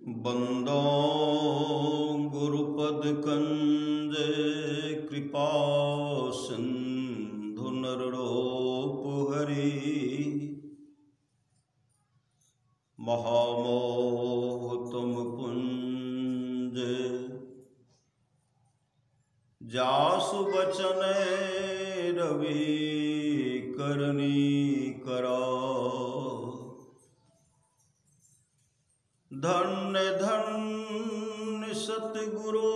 बंदो गुरुपद कंज कृपा सिंधु नरड़ोप हरि महामोह तुम पुंज जासु बचन रवि करनी करा धन्य धन्य सतगुरु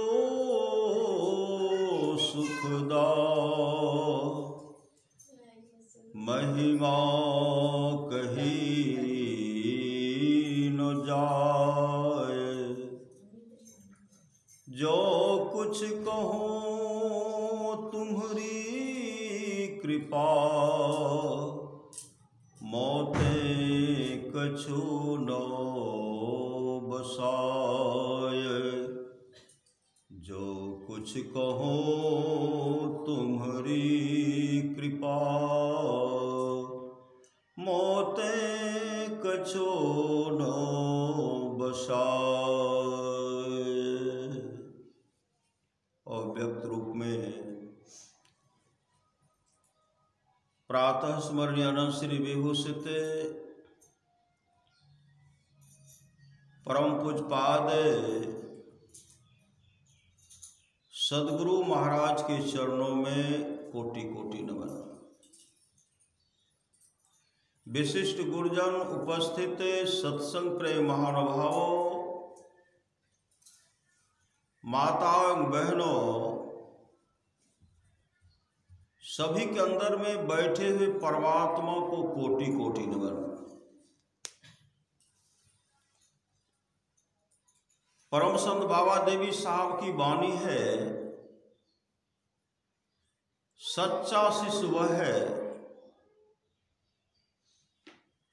सुखदा महिमा कही न जाए। जो कुछ कहूँ तुम्हारी कृपा मोते कछु न बसाय। जो कुछ कहो तुम्हारी कृपा मोते कछु न बसाय। और व्यक्त रूप में प्रातः स्मरणीय अनंत श्री विभूषित परम पूज्यपाद सद्गुरु महाराज के चरणों में कोटि कोटि नमन। विशिष्ट गुरुजन उपस्थित सत्संग प्रेम महानुभावों, माताओं बहनों, सभी के अंदर में बैठे हुए परमात्मा को कोटि कोटि नमन। परम संत बाबा देवी साहब की वाणी है, सच्चा शिष्य वह है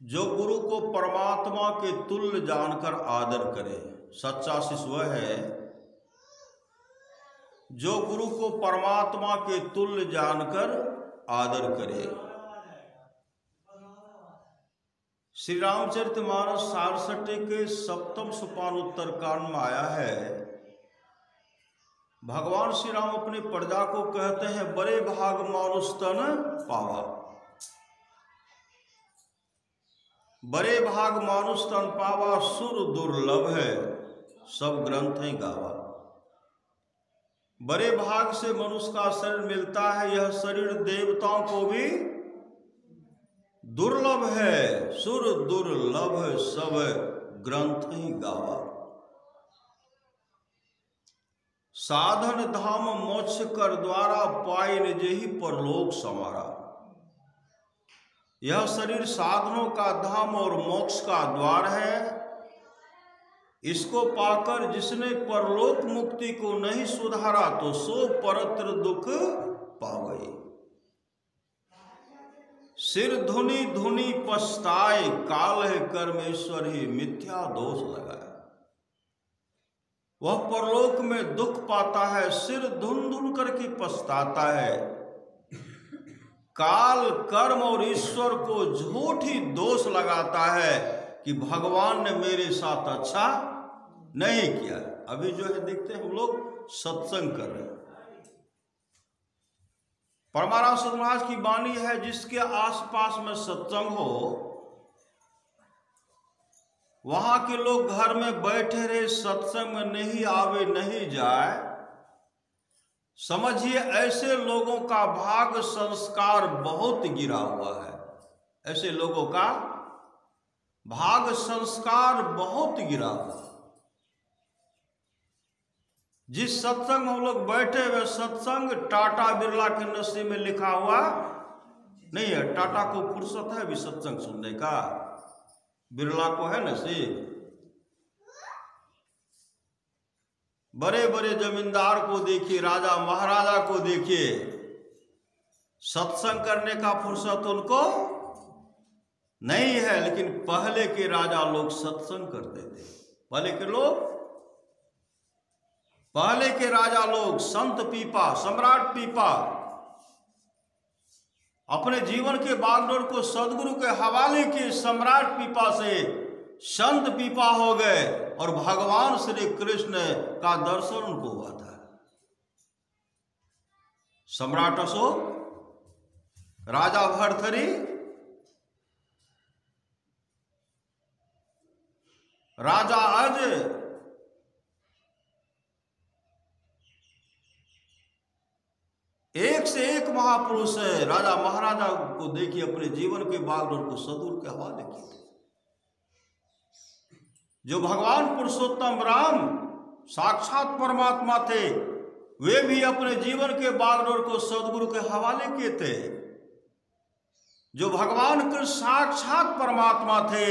जो गुरु को परमात्मा के तुल्य जानकर आदर करे। सच्चा शिष्य वह है जो गुरु को परमात्मा के तुल्य जानकर आदर करे। श्री रामचरितमानस सारसटे के सप्तम सोपान उत्तर कांड में आया है, भगवान श्री राम अपनी प्रजा को कहते हैं बड़े भाग मानुष तन पावा। बड़े भाग मानुष तन पावा, सुर दुर्लभ है सब ग्रंथ ही गावा। बड़े भाग से मनुष्य का शरीर मिलता है, यह शरीर देवताओं को भी दुर्लभ है। सुर दुर्लभ सब ग्रंथ ही गावा। साधन धाम मोक्ष कर द्वारा पाए निजेहि परलोक समारा। यह शरीर साधनों का धाम और मोक्ष का द्वार है। इसको पाकर जिसने परलोक मुक्ति को नहीं सुधारा तो सो परत्र दुख पावई। सिर धुनी धुनी पछताए, काल है कर्मेश्वर ही मिथ्या दोष लगाए। वह परलोक में दुख पाता है, सिर धुन धुन करके पछताता है। काल कर्म और ईश्वर को झूठी दोष लगाता है कि भगवान ने मेरे साथ अच्छा नहीं किया। अभी जो है देखते हैं हम लोग सत्संग कर रहे हैं, परमाराम महाराज की वाणी है, जिसके आसपास में सत्संग हो वहां के लोग घर में बैठे रहे, सत्संग में नहीं आवे नहीं जाए, समझिए ऐसे लोगों का भाग संस्कार बहुत गिरा हुआ है। ऐसे लोगों का भाग संस्कार बहुत गिरा हुआ। जिस सत्संग में हम लोग बैठे हुए, सत्संग टाटा बिरला के नसीब में लिखा हुआ नहीं है। टाटा को फुर्सत है भी सत्संग सुनने का, बिरला को है नसीब। बड़े बड़े जमींदार को देखिए, राजा महाराजा को देखिए, सत्संग करने का फुर्सत उनको नहीं है। लेकिन पहले के राजा लोग सत्संग करते थे। पहले के राजा लोग संत पीपा, सम्राट पीपा अपने जीवन के बागडोर को सदगुरु के हवाले किए। सम्राट पीपा से संत पीपा हो गए और भगवान श्री कृष्ण का दर्शन उनको हुआ था। सम्राट अशोक, राजा भर्तृहरि, राजा अजय, एक से एक महापुरुष है। राजा महाराजा को देखिए अपने जीवन के बागडोर को सदगुरु के हवाले किए थे। जो भगवान पुरुषोत्तम राम साक्षात परमात्मा थे, वे भी अपने जीवन के बागडोर को सदगुरु के हवाले किए थे। जो भगवान कृष्ण साक्षात परमात्मा थे,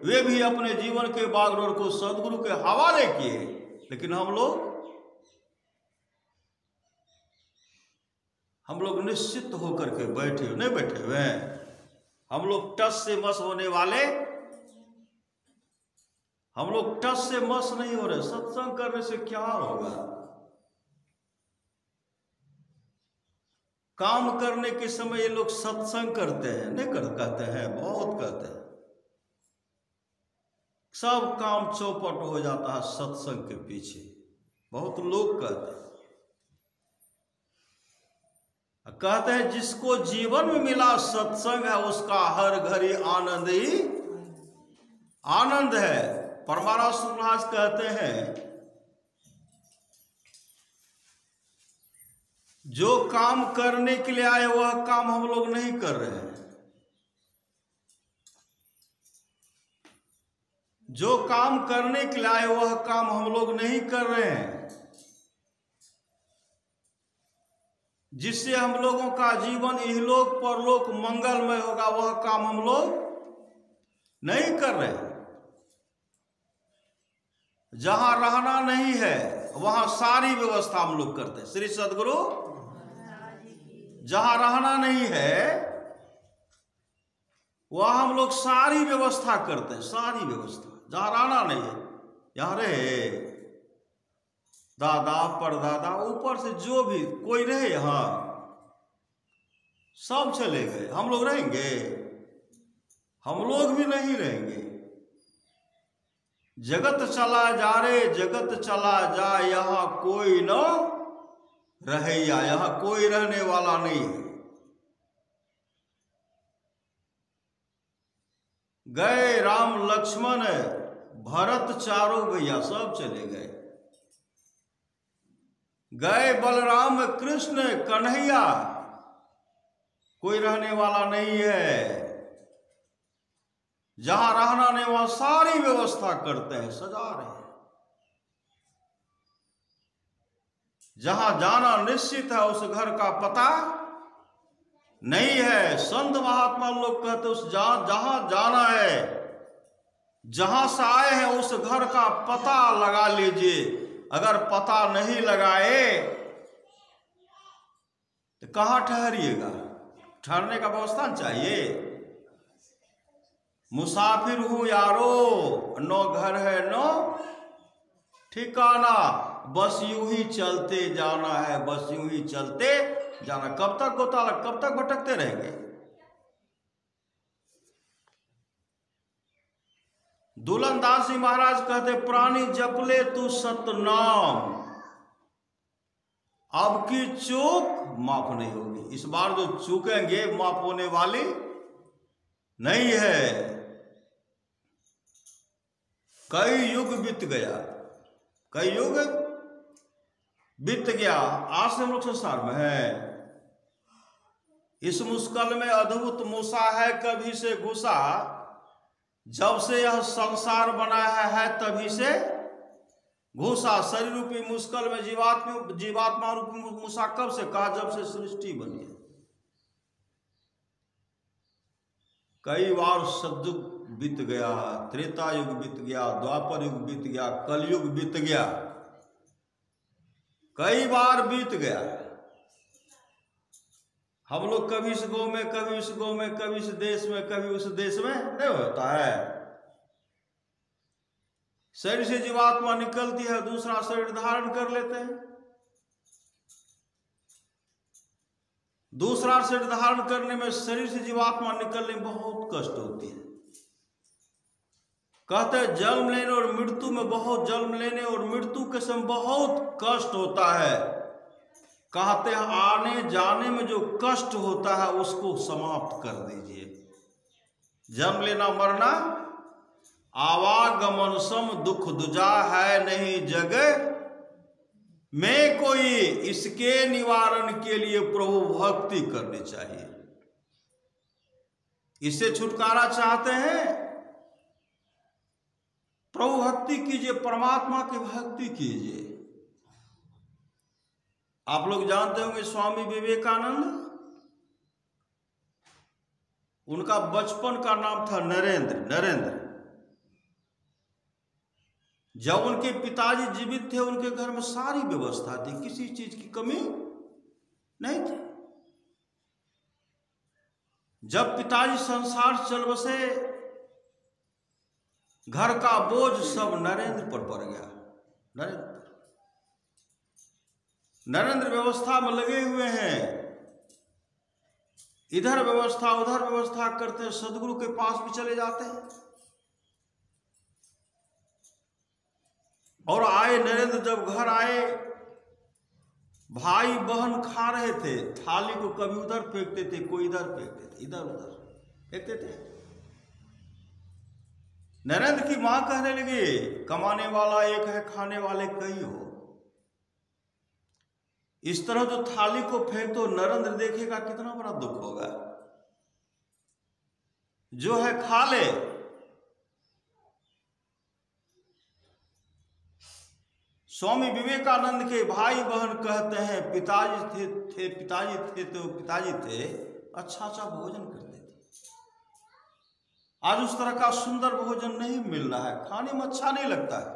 वे भी अपने जीवन के बागडोर को सदगुरु के हवाले किए। लेकिन हम लोग निश्चित होकर के बैठे नहीं बैठे हुए हैं। हम लोग टस से मस होने वाले, हम लोग टस से मस नहीं हो रहे। सत्संग करने से क्या होगा? काम करने के समय ये लोग सत्संग करते हैं, नहीं कहते हैं, बहुत कहते हैं। सब काम चौपट हो जाता है सत्संग के पीछे, बहुत लोग कहते हैं। कहते हैं जिसको जीवन में मिला सत्संग है, उसका हर घड़ी आनंद ही आनंद है। परमारास महाराज कहते हैं जो काम करने के लिए आए वह काम हम लोग नहीं कर रहे हैं। जो काम करने के लिए आए वह काम हम लोग नहीं कर रहे हैं। जिससे हम लोगों का जीवन इहलोक परलोक मंगलमय होगा, वह काम हम लोग नहीं कर रहे हैं। जहां रहना नहीं है वहां सारी व्यवस्था हम लोग करते हैं। श्री सद्गुरु, जहां रहना नहीं है वहां हम लोग सारी व्यवस्था करते हैं, सारी व्यवस्था। जहां रहना नहीं है, यहां रहे दादा परदादा ऊपर से जो भी कोई रहे, यहां सब चले गए। हम लोग रहेंगे? हम लोग भी नहीं रहेंगे। जगत चला जा रे, जगत चला जा, यहां कोई न रहेगा, यहां कोई रहने वाला नहीं है। गए राम लक्ष्मण भरत चारों भैया सब चले गए। गए बलराम कृष्ण कन्हैया, कोई रहने वाला नहीं है। जहां रहना नहीं वहां सारी व्यवस्था करते हैं, सजा रहे हैं। जहां जाना निश्चित है उस घर का पता नहीं है। संत महात्मा लोग कहते उस जहां जाना है, जहां से आए हैं उस घर का पता लगा लीजिए। अगर पता नहीं लगाए तो कहां ठहरिएगा? ठहरने का व्यवस्था चाहिए। मुसाफिर हूं यारो, नो घर है नो ठिकाना, बस यूं ही चलते जाना है, बस यूं ही चलते जाना। कब तक गोताला, कब तक भटकते रहेंगे? दुलनदास जी महाराज कहते प्राणी जपले तू सतनाम, अब की चूक माफ नहीं होगी। इस बार जो चूकेंगे माफ होने वाली नहीं है। कई युग बीत गया, कई युग बीत गया, आज से हम लोग संसार में है। इस मुश्किल में अद्भुत मूसा है कभी से घुसा, जब से यह संसार बनाया है तभी से घुसा। शरीर रूपी मुश्किल में जीवात्मा रूपी मूसा कब से कहा? जब से सृष्टि बनी है। कई बार सतयुग बीत गया, त्रेता युग बीत गया, द्वापर युग बीत गया, कलयुग बीत गया, कई बार बीत गया। हम लोग कभी इस गांव में, कभी इस गांव में, कभी इस देश में, कभी उस देश में नहीं होता है। शरीर से जीवात्मा निकलती है, दूसरा शरीर धारण कर लेते हैं। दूसरा शरीर धारण करने में, शरीर से जीवात्मा निकलने में बहुत कष्ट होती है। कहते हैं जन्म लेने और मृत्यु में बहुत, जन्म लेने और मृत्यु के समय बहुत कष्ट होता है। कहते हैं आने जाने में जो कष्ट होता है उसको समाप्त कर दीजिए। जन्म लेना मरना आवागमन सम दुख दुजा है नहीं जग में कोई, इसके निवारण के लिए प्रभु भक्ति करनी चाहिए। इससे छुटकारा चाहते हैं, प्रभु भक्ति कीजिए, परमात्मा की भक्ति कीजिए। आप लोग जानते होंगे स्वामी विवेकानंद, उनका बचपन का नाम था नरेंद्र। जब उनके पिताजी जीवित थे उनके घर में सारी व्यवस्था थी, किसी चीज की कमी नहीं थी। जब पिताजी संसार चल बसे, घर का बोझ सब नरेंद्र पर पड़ गया। नरेंद्र व्यवस्था में लगे हुए हैं, इधर व्यवस्था उधर व्यवस्था करते हैं, सदगुरु के पास भी चले जाते हैं। और आए नरेंद्र, जब घर आए, भाई बहन खा रहे थे, थाली को कभी उधर फेंकते थे, कोई इधर फेंकते थे, इधर उधर फेंकते थे। नरेंद्र की मां कहने लगी, कमाने वाला एक है, खाने वाले कई हो। इस तरह जो थाली को फेंक दो, नरेंद्र देखेगा कितना बड़ा दुख होगा। जो है खा ले। स्वामी विवेकानंद के भाई बहन कहते हैं पिताजी थे अच्छा भोजन करते थे। आज उस तरह का सुंदर भोजन नहीं मिल रहा है, खाने में अच्छा नहीं लगता है।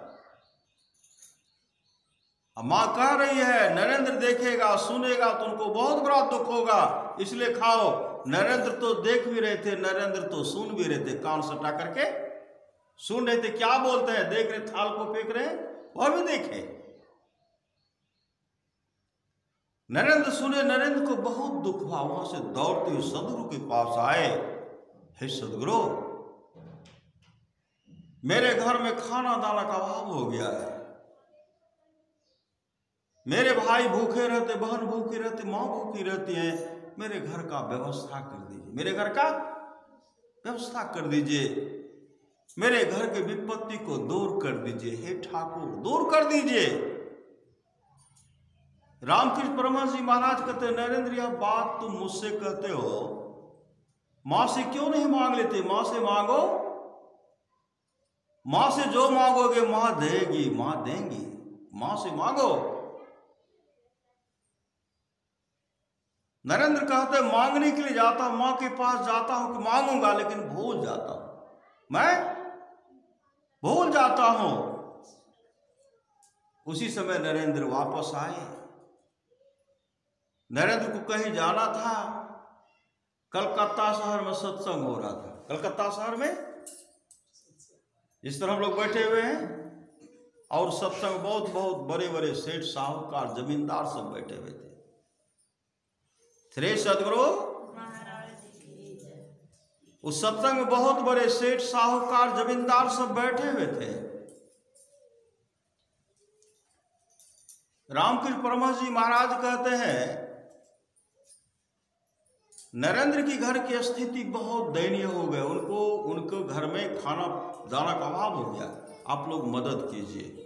मां कह रही है नरेंद्र देखेगा सुनेगा तो उनको बहुत बड़ा दुख होगा, इसलिए खाओ। नरेंद्र तो देख भी रहे थे, नरेंद्र तो सुन भी रहे थे, कान सटा करके सुन रहे थे, क्या बोलते हैं, देख रहे, थाल को फेंक रहे, वह भी देखे। नरेंद्र सुने, नरेंद्र को बहुत दुख हुआ, वहां से दौड़ते हुए सदगुरु के पास आए। हे सदगुरु, मेरे घर में खाना दाना का अभाव हो गया है, मेरे भाई भूखे रहते, बहन भूखी रहती, मां भूखी रहती है, मेरे घर का व्यवस्था कर दीजिए, मेरे घर का व्यवस्था कर दीजिए, मेरे घर के विपत्ति को दूर कर दीजिए, हे ठाकुर दूर कर दीजिए। रामकृष्ण परमहंस जी महाराज कहते, नरेंद्र यह बात तुम मुझसे कहते हो, मां से क्यों नहीं मांग लेते? मां से मांगो, मां से जो मांगोगे मां देगी, मां देंगी, मां से मांगो। नरेंद्र कहते मांगने के लिए जाता हूं, मां के पास जाता हूं कि मांगूंगा, लेकिन भूल जाता हूं, मैं भूल जाता हूं। उसी समय नरेंद्र वापस आए। नरेंद्र को कहीं जाना था, कलकत्ता शहर में सत्संग हो रहा था। कलकत्ता शहर में इस तरह हम लोग बैठे हुए हैं और सत्संग, बहुत बहुत बड़े बड़े सेठ साहूकार जमींदार सब बैठे हुए थे। श्री सदगुरु उस सत्संग में बहुत बड़े सेठ साहूकार जमींदार सब बैठे हुए थे। रामकृष्ण परमहंस जी महाराज कहते हैं नरेंद्र की घर की स्थिति बहुत दयनीय हो गई, उनको घर में खाना दाना का अभाव हो गया, आप लोग मदद कीजिए।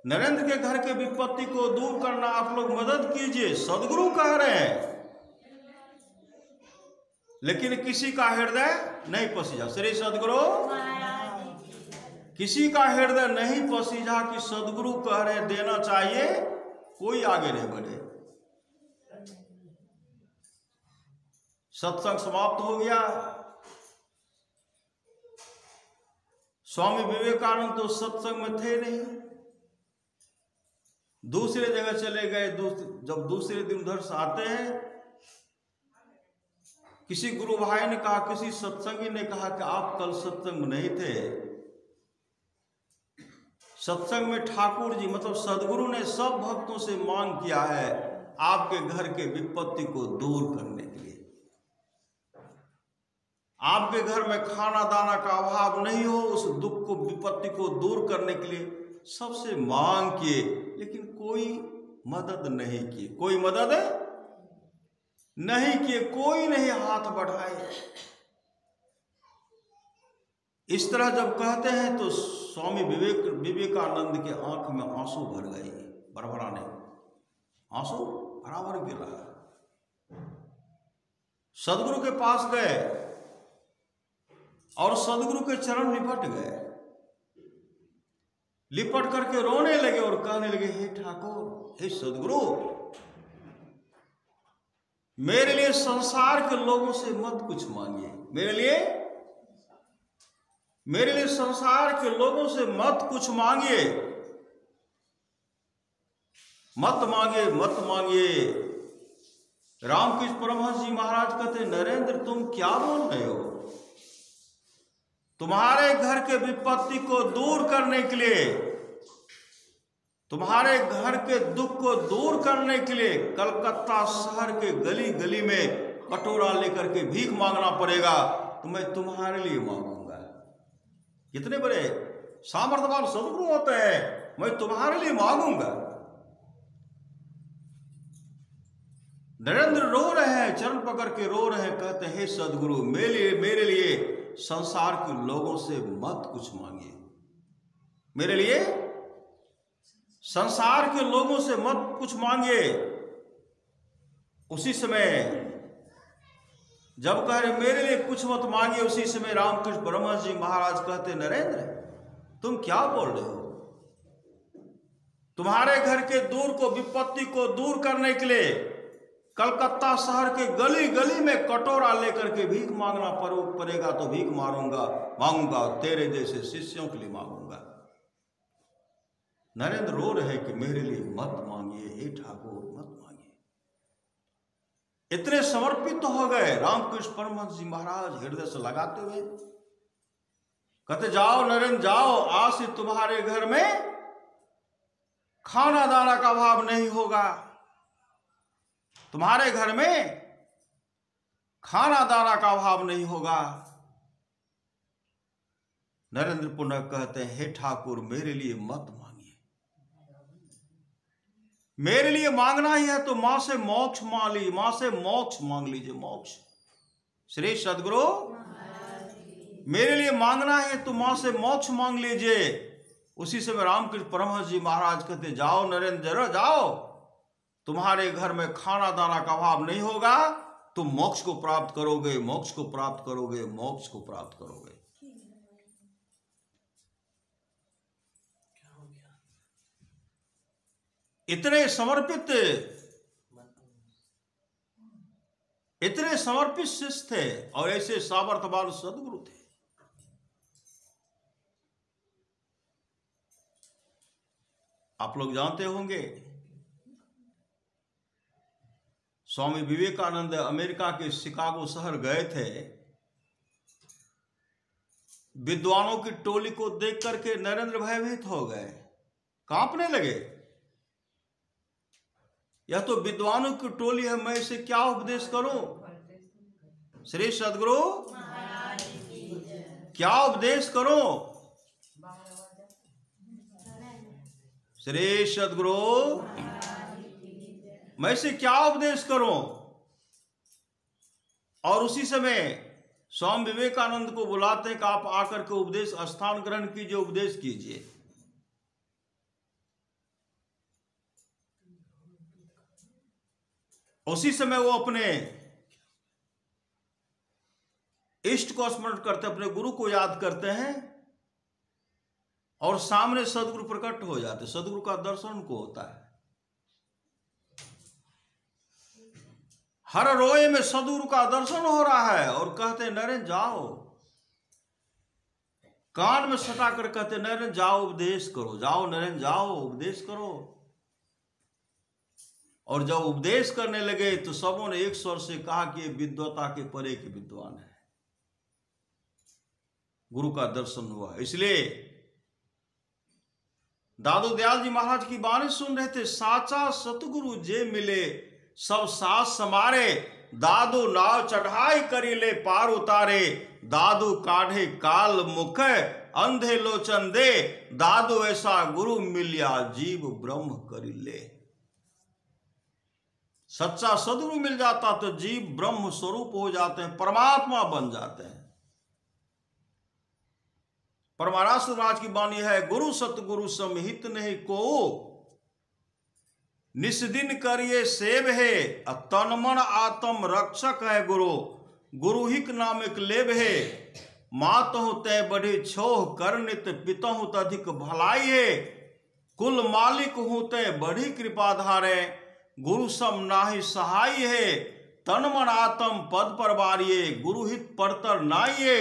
नरेंद्र के घर के विपत्ति को दूर करना, आप लोग मदद कीजिए, सदगुरु कह रहे हैं। लेकिन किसी का हृदय नहीं पसीजा। श्री सदगुरु, किसी का हृदय नहीं पसीजा कि सदगुरु कह रहे देना चाहिए, कोई आगे नहीं बढ़े। सत्संग समाप्त हो गया। स्वामी विवेकानंद तो सत्संग में थे नहीं, दूसरे जगह चले गए। जब दूसरे दिन उधर से आते हैं, किसी गुरु भाई ने कहा, किसी सत्संगी ने कहा कि आप कल सत्संग में नहीं थे। सत्संग में ठाकुर जी मतलब सदगुरु ने सब भक्तों से मांग किया है आपके घर के विपत्ति को दूर करने के लिए। आपके घर में खाना दाना का अभाव नहीं हो, उस दुख को विपत्ति को दूर करने के लिए सबसे मांग किए, लेकिन कोई मदद नहीं की, कोई मदद नहीं किए, कोई नहीं हाथ बढ़ाए। इस तरह जब कहते हैं तो स्वामी विवेकानंद के आंख में आंसू भर गए, भरभराने आंसू बराबर गिर रहा है। सदगुरु के पास गए और सदगुरु के चरण लिपट गए, लिपट करके रोने लगे और कहने लगे, हे ठाकुर, हे सदगुरु, मेरे लिए संसार के लोगों से मत कुछ मांगिए, मेरे लिए संसार के लोगों से मत कुछ मांगिए, मत मांगिए। रामकृष्ण परमहंस जी महाराज कहते, नरेंद्र तुम क्या बोल रहे हो? तुम्हारे घर के विपत्ति को दूर करने के लिए, तुम्हारे घर के दुख को दूर करने के लिए कलकत्ता शहर के गली गली में कटोरा लेकर के भीख मांगना पड़ेगा, तो मैं तुम्हारे लिए मांगूंगा। कितने बड़े सामर्थ्यवान सदगुरु होते हैं, मैं तुम्हारे लिए मांगूंगा। नरेंद्र रो रहे हैं, चरण पकड़ के रो रहे हैं, कहते हैं, हे सदगुरु, मेरे लिए संसार के लोगों से मत कुछ मांगिए, मेरे लिए संसार के लोगों से मत कुछ मांगिए। उसी समय जब कह रहे मेरे लिए कुछ मत मांगिए, उसी समय रामकृष्ण परमहंस जी महाराज कहते, नरेंद्र तुम क्या बोल रहे हो? तुम्हारे घर के दूर को विपत्ति को दूर करने के लिए कलकत्ता शहर के गली गली में कटोरा लेकर के भीख मांगना पड़ेगा, तो भीख मांगूंगा, तेरे जैसे शिष्यों के लिए मांगूंगा। नरेंद्र रो रहे कि मेरे लिए मत मांगिए, हे ठाकुर मत मांगिए। इतने समर्पित तो हो गए रामकृष्ण परमहंस जी महाराज, हृदय से लगाते हुए कहते, जाओ नरेंद्र जाओ, आज से तुम्हारे घर में खाना दाना का अभाव नहीं होगा, तुम्हारे घर में खाना दाना का अभाव नहीं होगा। नरेंद्र पुनः कहते हैं, हे ठाकुर मेरे लिए मत मांगिए, मेरे लिए मांगना ही है तो मां से मोक्ष मांग लीजिए, मां से मोक्ष मांग लीजिए, मोक्ष। श्री सदगुरु, मेरे लिए मांगना है तो मां से मोक्ष मांग लीजिए। उसी समय रामकृष्ण परमहंस जी महाराज कहते, जाओ नरेंद्र जरा जाओ, तुम्हारे घर में खाना दाना का अभाव नहीं होगा, तुम मोक्ष को प्राप्त करोगे, मोक्ष को प्राप्त करोगे, मोक्ष को प्राप्त करोगे। इतने समर्पित शिष्य थे और ऐसे सामर्थ्यवान सदगुरु थे। आप लोग जानते होंगे, स्वामी विवेकानंद अमेरिका के शिकागो शहर गए थे। विद्वानों की टोली को देख करके नरेंद्र भयभीत हो गए, कांपने लगे। यह तो विद्वानों की टोली है, मैं इसे क्या उपदेश करूं? श्री सदगुरु, क्या उपदेश करूं? श्री सदगुरु, मैं इसे क्या उपदेश करूं? और उसी समय स्वामी विवेकानंद को बुलाते हैं कि आप आकर के उपदेश स्थान ग्रहण कीजिए, उपदेश कीजिए। उसी समय वो अपने इष्ट को स्मरण करते, अपने गुरु को याद करते हैं और सामने सदगुरु प्रकट हो जाते। सदगुरु का दर्शन को होता है। हर रोए में सदगुरु का दर्शन हो रहा है और कहते नरेंद्र जाओ, कान में सटा कर कहते नरेंद्र जाओ उपदेश करो, जाओ नरेंद्र जाओ उपदेश करो। और जब उपदेश करने लगे तो सबों ने एक स्वर से कहा कि ये विद्वता के परे के विद्वान है। गुरु का दर्शन हुआ। इसलिए दादू दयाल जी महाराज की वाणी सुन रहे थे, साचा सतगुरु जे मिले सब सास समारे, दादू नाव चढ़ाई करी ले पार उतारे, दादू काढ़े काल मुख अंधे लोचन दे, दादू ऐसा गुरु मिलिया जीव ब्रह्म करी ले। सच्चा सदगुरु मिल जाता तो जीव ब्रह्म स्वरूप हो जाते हैं, परमात्मा बन जाते हैं। परमारास राज की वाणी है, गुरु सतगुरु समहित नहीं को, निस्दिन करिए सेव है, तन मन आत्म रक्षक है गुरु, गुरु हिक नामिक लेव है, मात होते बढ़े छोह कर नित, पितहु तधिक भलाई है, कुल मालिक होते बड़ी कृपा धारे, गुरु सम नाहि सहाय है, तन मन आत्म पद पर बारिये, गुरु हित परतर नाइये,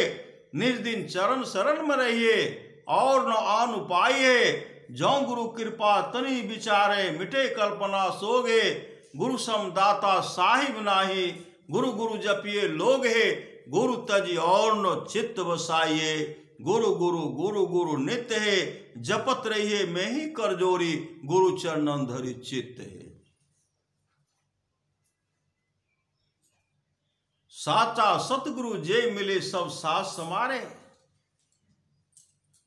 निज दिन चरण शरण में रहिए, और न आन उपाय है, जौ गुरु कृपा तनि विचारे, मिटे कल्पना सोगे, गुरु सम दाता साहिब नाही, गुरु गुरु जपिए लोग है, गुरु तजी और न चित्त बसाइए, गुरु गुरु गुरु गुरु नित्य है, जपत रहिए मैं ही कर जोरी, गुरु चरणन धरि चित्त है। साचा सतगुरु जे मिले सब सास समारे,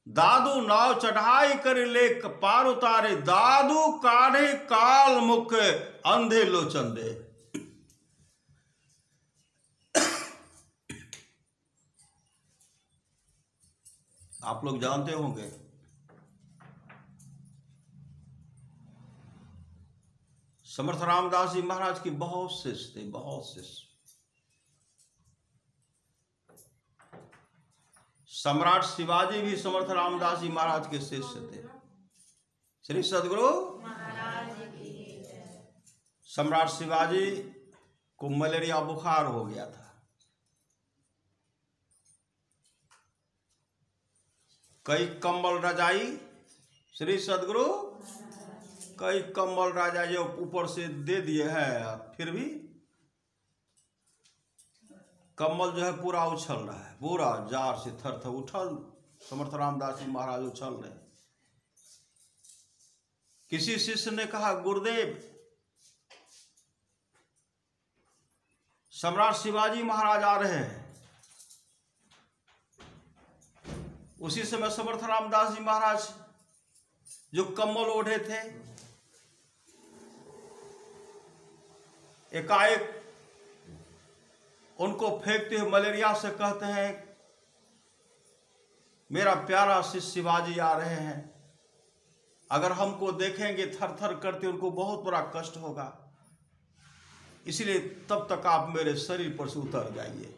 दादू नाव चढ़ाई कर ले पार उतारे, दादू काढ़े काल मुख अंधे लोचन दे। आप लोग जानते होंगे समर्थ रामदास जी महाराज की बहुत शिष्य थे, बहुत शिष्य। सम्राट शिवाजी भी समर्थ रामदास जी महाराज के शिष्य थे। श्री सदगुरु सम्राट शिवाजी को मलेरिया बुखार हो गया था। कई कंबल रजाई, श्री सदगुरु कई कंबल रजाई ऊपर से दे दिए हैं, फिर भी कम्बल जो है पूरा उछल रहा है, पूरा जार से थर थर उछल, समर्थ रामदास जी महाराज उछल रहे। किसी शिष्य ने कहा, गुरुदेव सम्राट शिवाजी महाराज आ रहे हैं। उसी समय समर्थ रामदास जी महाराज जो कम्बल ओढ़े थे, एकाएक उनको फेंकते हुए मलेरिया से कहते हैं, मेरा प्यारा शिष्य शिवाजी आ रहे हैं, अगर हमको देखेंगे थर थर करते उनको बहुत बड़ा कष्ट होगा, इसलिए तब तक आप मेरे शरीर पर से उतर जाइए।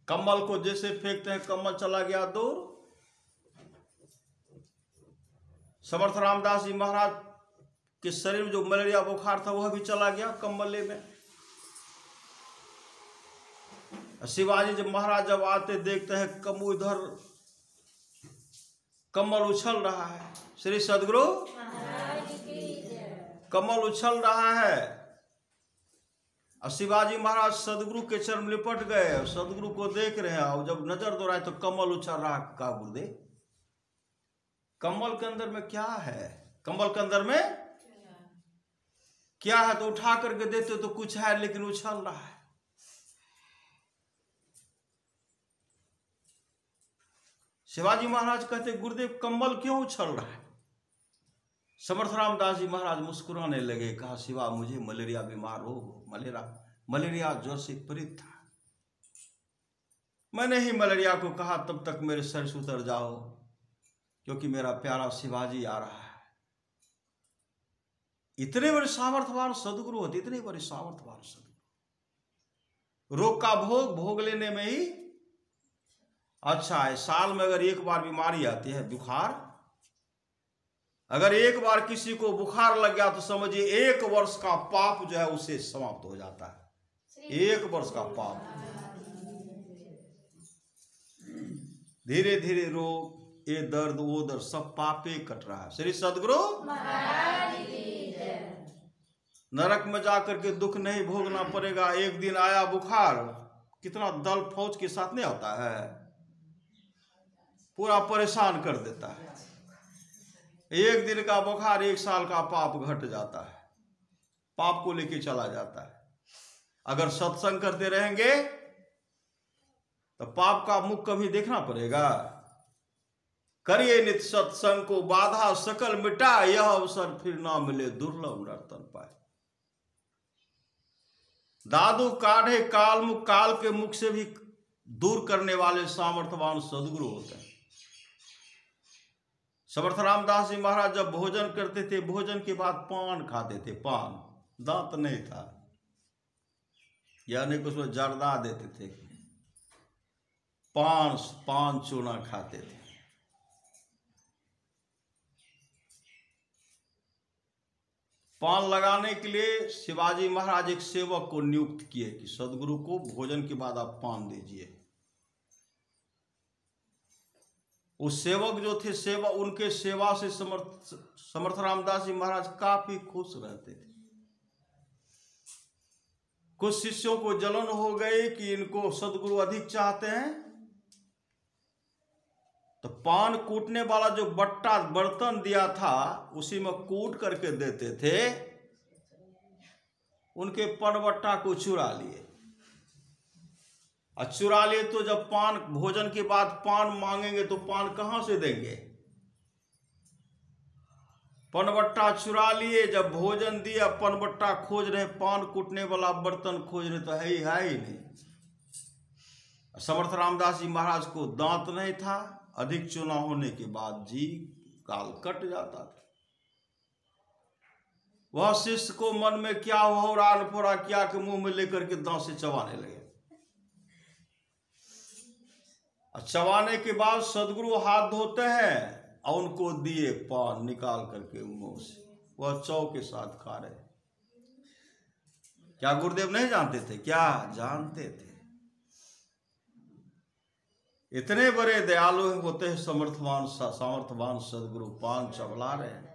कम्बल को जैसे फेंकते हैं कम्बल चला गया दूर। समर्थ रामदास जी महाराज के शरीर में जो मलेरिया बुखार था वह भी चला गया कम्बल में। शिवाजी जब महाराज जब आते देखते हैं उधर कमल उछल रहा है। श्री सदगुरु कमल उछल रहा है और शिवाजी महाराज सदगुरु के चरण लिपट गए और सदगुरु को देख रहे हैं और जब नजर दौड़ाए तो कमल उछल रहा। का गुरुदेव, कमल के अंदर में क्या है? कमल के अंदर में क्या है? तो उठा करके देते तो कुछ है, लेकिन उछल रहा है। शिवाजी महाराज कहते, गुरुदेव कम्बल क्यों उछल रहा है? समर्थ रामदास जी महाराज मुस्कुराने लगे, कहा, शिवा मुझे मलेरिया बीमार हो, मलेरिया ज्वर से पीड़ित था। मैंने ही मलेरिया को कहा तब तक मेरे सर से उतर जाओ, क्योंकि मेरा प्यारा शिवाजी आ रहा है। इतने बड़े सामर्थ्यवान सदगुरु होते, इतने बड़े सामर्थ्यवान सदगुरु। रोग का भोग भोग लेने में ही अच्छा है। साल में अगर एक बार बीमारी आती है, बुखार, अगर एक बार किसी को बुखार लग गया तो समझिए 1 वर्ष का पाप जो है उसे समाप्त हो जाता है। 1 वर्ष का पाप। धीरे धीरे रोग, ये दर्द वो दर्द सब पापे कट रहा है। श्री सदगुरु नरक में जाकर के दुख नहीं भोगना पड़ेगा। एक दिन आया बुखार, कितना दल फौज के साथ नहीं होता है, पूरा परेशान कर देता है। एक दिन का बुखार 1 साल का पाप घट जाता है, पाप को लेके चला जाता है। अगर सत्संग करते रहेंगे तो पाप का मुख कभी देखना पड़ेगा। करिए नित सत्संग को बाधा सकल मिटा, यह अवसर फिर ना मिले दुर्लभ नर्तन पाए। दादू काढ़े काल मुख, काल के मुख से भी दूर करने वाले सामर्थ्यवान सदगुरु होते हैं। समर्थ रामदास जी महाराज जब भोजन करते थे, भोजन के बाद पान खाते थे। पान, दांत नहीं था, यानी कुछ जर्दा देते थे, पान चूना खाते थे। पान लगाने के लिए शिवाजी महाराज एक सेवक को नियुक्त किए कि सदगुरु को भोजन के बाद आप पान दीजिए। उस सेवक जो थे, उनके सेवा से समर्थ रामदास जी महाराज काफी खुश रहते थे। कुछ शिष्यों को जलन हो गई कि इनको सदगुरु अधिक चाहते हैं, तो पान कूटने वाला जो बट्टा बर्तन दिया था उसी में कूट करके देते थे। उनके पनबट्टा को चुरा लिए, और चुरा लिए तो जब पान, भोजन के बाद पान मांगेंगे तो पान कहां से देंगे? पनबट्टा चुरा लिए, जब भोजन दिया पनबट्टा खोज रहे, पान कूटने वाला बर्तन खोज रहे, तो है ही नहीं। समर्थ रामदास जी महाराज को दांत नहीं था, अधिक चूना होने के बाद जी काल कट जाता था। वह शिष्य को मन में क्या हो रहा फोड़ा क्या कि मुंह में लेकर के दांत से चबाने लगे। चबाने के बाद सदगुरु हाथ धोते हैं और उनको दिए पान निकाल करके मुंह से, वह चौ के साथ खा रहे। क्या गुरुदेव नहीं जानते थे? क्या जानते थे। इतने बड़े दयालु होते हैं सामर्थ्यवान सदगुरु, पान चबला रहे हैं।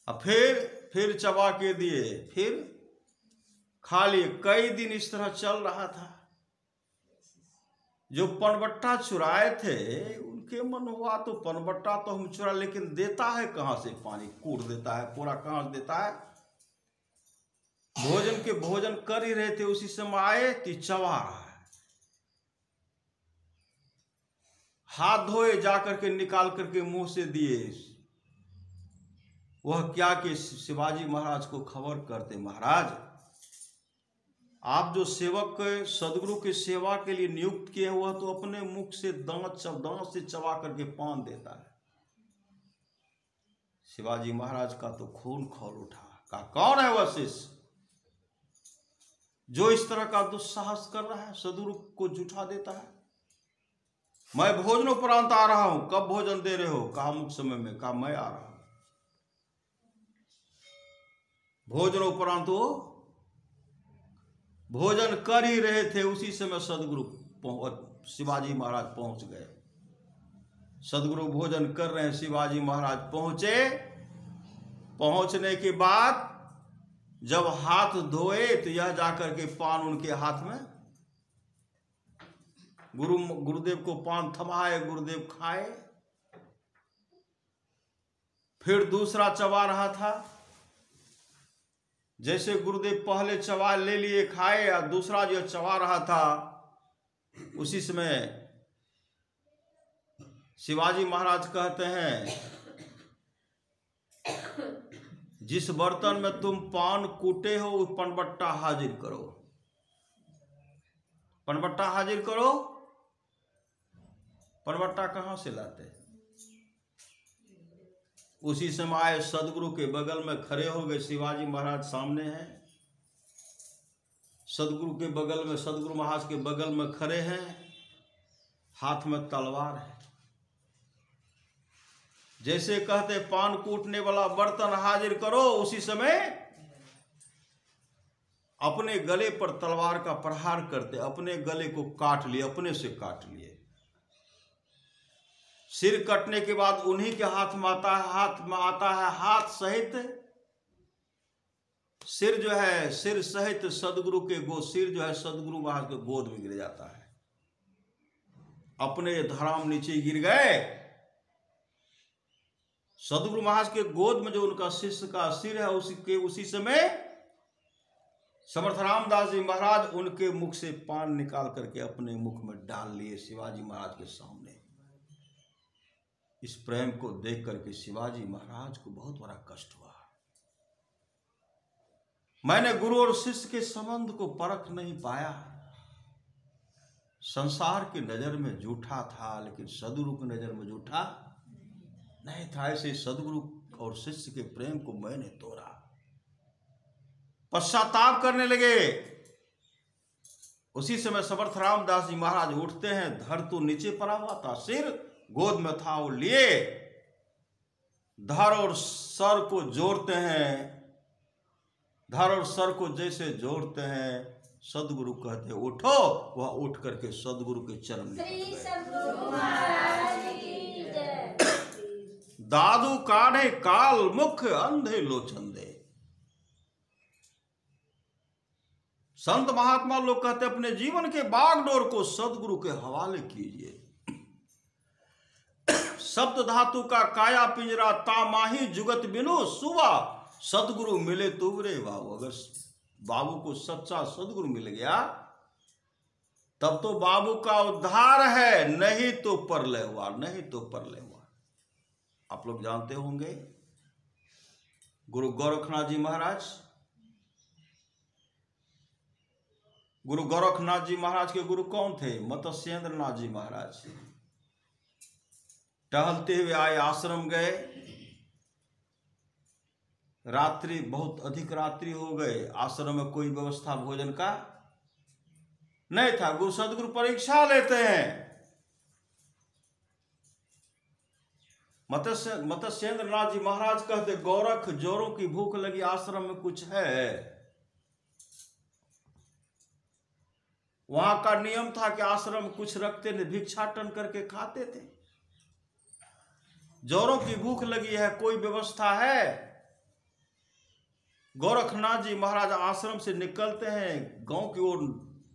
अब फिर चबा के दिए, फिर खा लिए। कई दिन इस तरह चल रहा था। जो पनबट्टा चुराए थे उनके मन हुआ तो पनबट्टा तो हम चुरा, लेकिन देता है कहां से? पानी कूट देता है, पूरा कहां से देता है? भोजन कर ही रहे थे, उसी समय आए कि चबा रहा है। हाथ धोए, जाकर के निकाल करके मुंह से दिए। वह क्या कि शिवाजी महाराज को खबर करते, महाराज आप जो सेवक सदगुरु की सेवा के लिए नियुक्त किए, वह तो अपने मुख से दांत से चबा करके पान देता है। शिवाजी महाराज का तो खून खौल उठा। कहा कौन है वह शिष्य जो इस तरह का दुस्साहस कर रहा है, सदगुरु को झूठा देता है? मैं भोजनोपरांत आ रहा हूं। कब भोजन दे रहे हो? कहा मुख समय में। कहा मैं आ रहा हूं। भोजनोपरांत वो भोजन कर ही रहे थे, उसी समय सदगुरु शिवाजी महाराज पहुंच गए। सदगुरु भोजन कर रहे हैं, शिवाजी महाराज पहुंचे। पहुंचने के बाद जब हाथ धोए तो यह जाकर के पान उनके हाथ में, गुरुदेव को पान थमाए, गुरुदेव खाए। फिर दूसरा चबा रहा था। जैसे गुरुदेव पहले चबा ले लिए, खाए, और दूसरा जो चबा रहा था, उसी समय शिवाजी महाराज कहते हैं, जिस बर्तन में तुम पान कूटे हो उस पनबट्टा हाजिर करो। पनबट्टा हाजिर करो। पनबट्टा कहां से लाते? उसी समय आए, सदगुरु के बगल में खड़े हो गए। शिवाजी महाराज सामने हैं, सदगुरु के बगल में, सदगुरु महाराज के बगल में खड़े हैं, हाथ में तलवार है। जैसे कहते पान कूटने वाला बर्तन हाजिर करो, उसी समय अपने गले पर तलवार का प्रहार करते अपने गले को काट लिए, अपने से काट लिए। सिर कटने के बाद उन्हीं के हाथ में आता है, हाथ सहित सिर जो है, सिर सहित सदगुरु के सिर जो है सदगुरु महाराज के गोद में गिर जाता है। अपने धराम नीचे गिर गए। सदगुरु महाराज के गोद में जो उनका शिष्य का सिर है, उसी समय समर्थ रामदास जी महाराज उनके मुख से पान निकाल करके अपने मुख में डाल लिए शिवाजी महाराज के सामने। इस प्रेम को देख करके शिवाजी महाराज को बहुत बड़ा कष्ट हुआ। मैंने गुरु और शिष्य के संबंध को परख नहीं पाया। संसार की नजर में झूठा था, लेकिन सदगुरु की नजर में झूठा नहीं था। ऐसे सदगुरु और शिष्य के प्रेम को मैंने तोड़ा। पश्चाताप करने लगे। उसी समय समर्थ रामदास जी महाराज उठते हैं। धड़ तो नीचे पड़ा हुआ था, सिर गोद में था, वो लिए धड़ और सर को जोड़ते हैं। धड़ और सर को जैसे जोड़ते हैं, सदगुरु कहते उठो। वह उठ करके सदगुरु के चरण में दादू काढ़े काल मुख अंधे लोचन दे। संत महात्मा लोग कहते अपने जीवन के बागडोर को सदगुरु के हवाले कीजिए। शब्द धातु का काया पिंजरा तामाही जुगत बिनु सुवा। सदगुरु मिले तुवरे बाबू। अगर बाबू को सच्चा सदगुरु मिल गया तब तो बाबू का उद्धार है, नहीं तो परलय हुआ, नहीं तो परलय हुआ। आप लोग जानते होंगे गुरु गोरखनाथ जी महाराज। गुरु गोरखनाथ जी महाराज के गुरु कौन थे? मत्स्येंद्र नाथ जी महाराज। टहलते हुए आए, आश्रम गए। रात्रि बहुत अधिक रात्रि हो गए। आश्रम में कोई व्यवस्था भोजन का नहीं था। गुरु सदगुरु परीक्षा लेते हैं। मत्स्येंद्र नाथ जी महाराज कहते गोरख जोरों की भूख लगी, आश्रम में कुछ है। वहां का नियम था कि आश्रम कुछ रखते थे, भिक्षाटन करके खाते थे। जोरों की भूख लगी है, कोई व्यवस्था है? गोरखनाथ जी महाराज आश्रम से निकलते हैं, गांव की ओर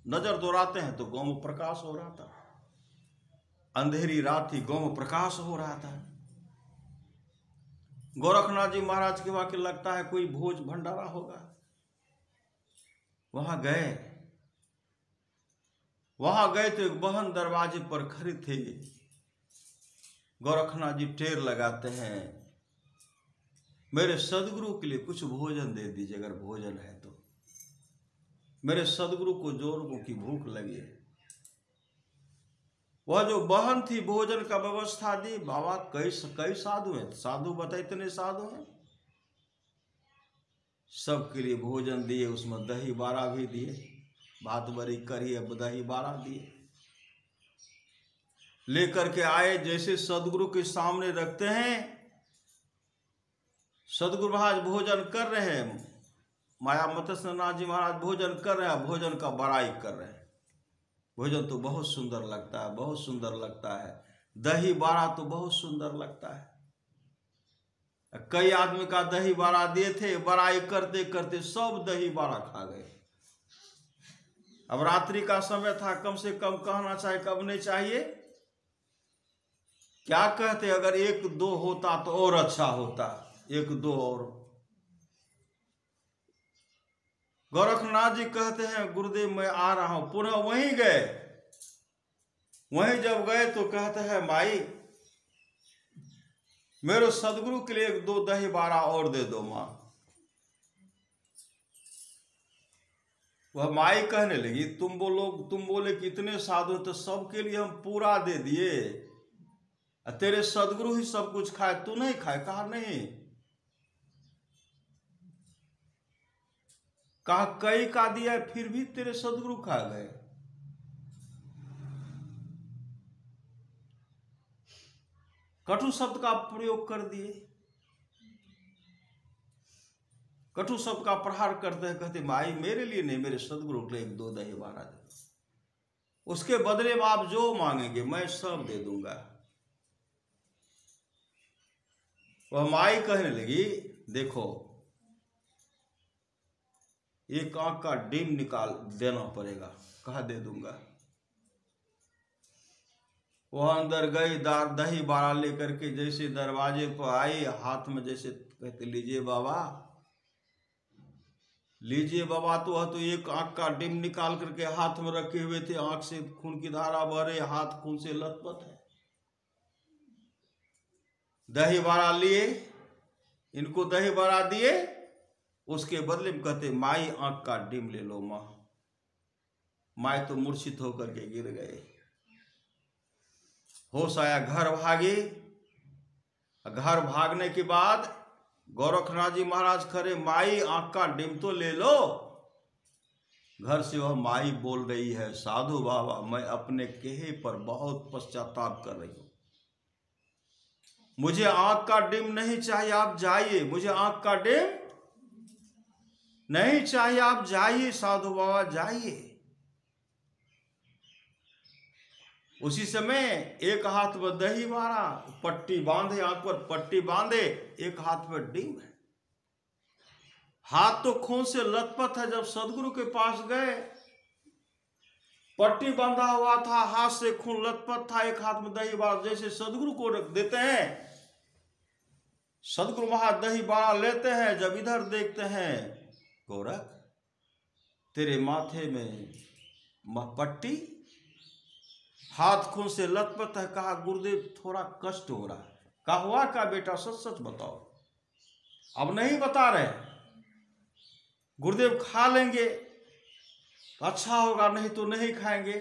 नजर दौड़ाते हैं तो गांव में प्रकाश हो रहा था। अंधेरी रात थी, गांव में प्रकाश हो रहा था। गोरखनाथ जी महाराज के वाक्य लगता है कोई भोज भंडारा होगा। वहां गए तो एक बहन दरवाजे पर खड़ी थी। गोरखनाथ जी टेर लगाते हैं, मेरे सदगुरु के लिए कुछ भोजन दे दीजिए, अगर भोजन है तो। मेरे सदगुरु को जोरों की भूख लगी है। वह जो बहन थी भोजन का व्यवस्था दी। बाबा कई साधु हैं, साधु बताए इतने साधु हैं। सबके लिए भोजन दिए, उसमें दही बारा भी दिए। भात बरी करी, अब दही बारा दिए। लेकर के आए, जैसे सदगुरु के सामने रखते हैं। सदगुरु महाराज भोजन कर रहे हैं। माया मत्स्यनाथ जी महाराज भोजन कर रहे हैं, भोजन का बड़ाई कर रहे हैं। भोजन तो बहुत सुंदर लगता है, बहुत सुंदर लगता है। दही बारा तो बहुत सुंदर लगता है। कई आदमी का दही बारा दिए थे, बड़ाई करते करते सब दही बारा खा गए। अब रात्रि का समय था, कम से कम कहना चाहिए, कब नहीं चाहिए। क्या कहते, अगर एक दो होता तो और अच्छा होता, एक दो और। गोरखनाथ जी कहते हैं गुरुदेव मैं आ रहा हूं। पुनः वहीं गए। वहीं जब गए तो कहते हैं माई मेरे सदगुरु के लिए एक दो दही बारा और दे दो मां। वह माई कहने लगी तुम बोले कि इतने साधु तो सबके लिए हम पूरा दे दिए, तेरे सदगुरु ही सब कुछ खाए, तू नहीं खाए? कहा नहीं। कहा कई का दिया फिर भी तेरे सदगुरु खा गए। कटु शब्द का प्रयोग कर दिए। कटु शब्द का प्रहार करते हैं। कहते माई मेरे लिए नहीं, मेरे सदगुरु के लिए एक दो दही बारा दे। उसके बदले में आप जो मांगेंगे मैं सब दे दूंगा। वह माई कहने लगी देखो एक आंख का डिम निकाल देना पड़ेगा। कहा दे दूंगा। वह अंदर गई, दही बारा लेकर के जैसे दरवाजे पर आई, हाथ में जैसे कहते लीजिए बाबा। लीजिए बाबा, तो एक आंख का डिम निकाल करके हाथ में रखे हुए थे, आंख से खून की धारा बह रही, हाथ खून से लथपथ है। दही बड़ा लिए, इनको दही बड़ा दिए, उसके बदले में कहते माई आंख का डिम ले लो माँ। माई तो मूर्छित होकर के गिर गए, होश आया, घर भागे। घर भागने के बाद गोरखनाथ जी महाराज खड़े, माई आंख का डिम तो ले लो। घर से वह माई बोल रही है, साधु बाबा मैं अपने कहे पर बहुत पश्चाताप कर रही हूं, मुझे आंख का डिम नहीं चाहिए, आप जाइए, मुझे आंख का डिम नहीं चाहिए, आप जाइए साधु बाबा जाइए। उसी समय एक हाथ में दही मारा, पट्टी बांधे, आंख पर पट्टी बांधे, एक हाथ में डिम है, हाथ तो खून से लथपथ है। जब सदगुरु के पास गए, पट्टी बांधा हुआ था, हाथ से खून लथपथ था, एक हाथ में दही बाड़ा, जैसे सदगुरु को रख देते हैं, सदगुरु वहां दही बाड़ा लेते हैं। जब इधर देखते हैं, गोरख तेरे माथे में पट्टी, हाथ खून से लथपथ है। कहा गुरुदेव थोड़ा कष्ट हो रहा है। कहा हुआ क्या बेटा, सच सच बताओ। अब नहीं बता रहे, गुरुदेव खा लेंगे तो अच्छा होगा, नहीं तो नहीं खाएंगे।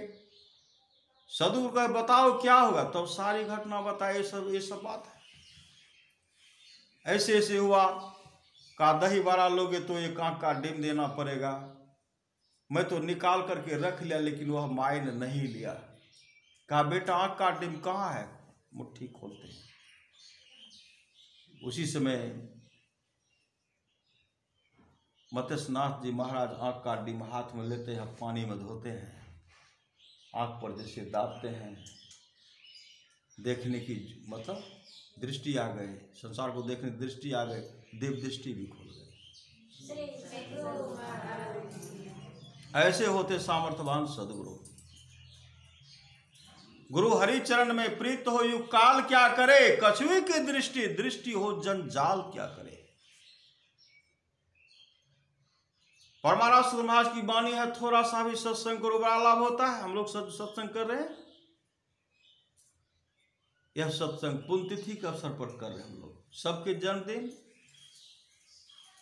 सदगुरु कहे बताओ क्या होगा, तब सारी घटना बताए, ये सब बात है, ऐसे ऐसे हुआ। कहा दही बड़ा लोगे तो एक आंख का डिम देना पड़ेगा। मैं तो निकाल करके रख लिया, लेकिन वह माई ने नहीं लिया। कहा बेटा आंख का डिम कहाँ है, मुट्ठी खोलते हैं। उसी समय मत्स्यनाथ जी महाराज आंख का डिम हाथ में लेते हैं, पानी में धोते हैं, आंख पर जैसे दाबते हैं, देखने की मतलब दृष्टि आ गई, संसार को देखने की दृष्टि आ गई, दिव्य दृष्टि भी खुल गई। ऐसे होते सामर्थ्यवान सदगुरु। गुरु हरि चरण में प्रीत हो युग काल क्या करे, कछुए की दृष्टि दृष्टि हो जंजाल क्या करे। परमाराष्ट्र महाराज की वाणी है, थोड़ा सा भी सत्संग करो बड़ा लाभ होता है। हम लोग सत्संग कर रहे हैं, यह सत्संग पुण्यतिथि के अवसर पर कर रहे हैं हम लोग। सबके जन्मदिन,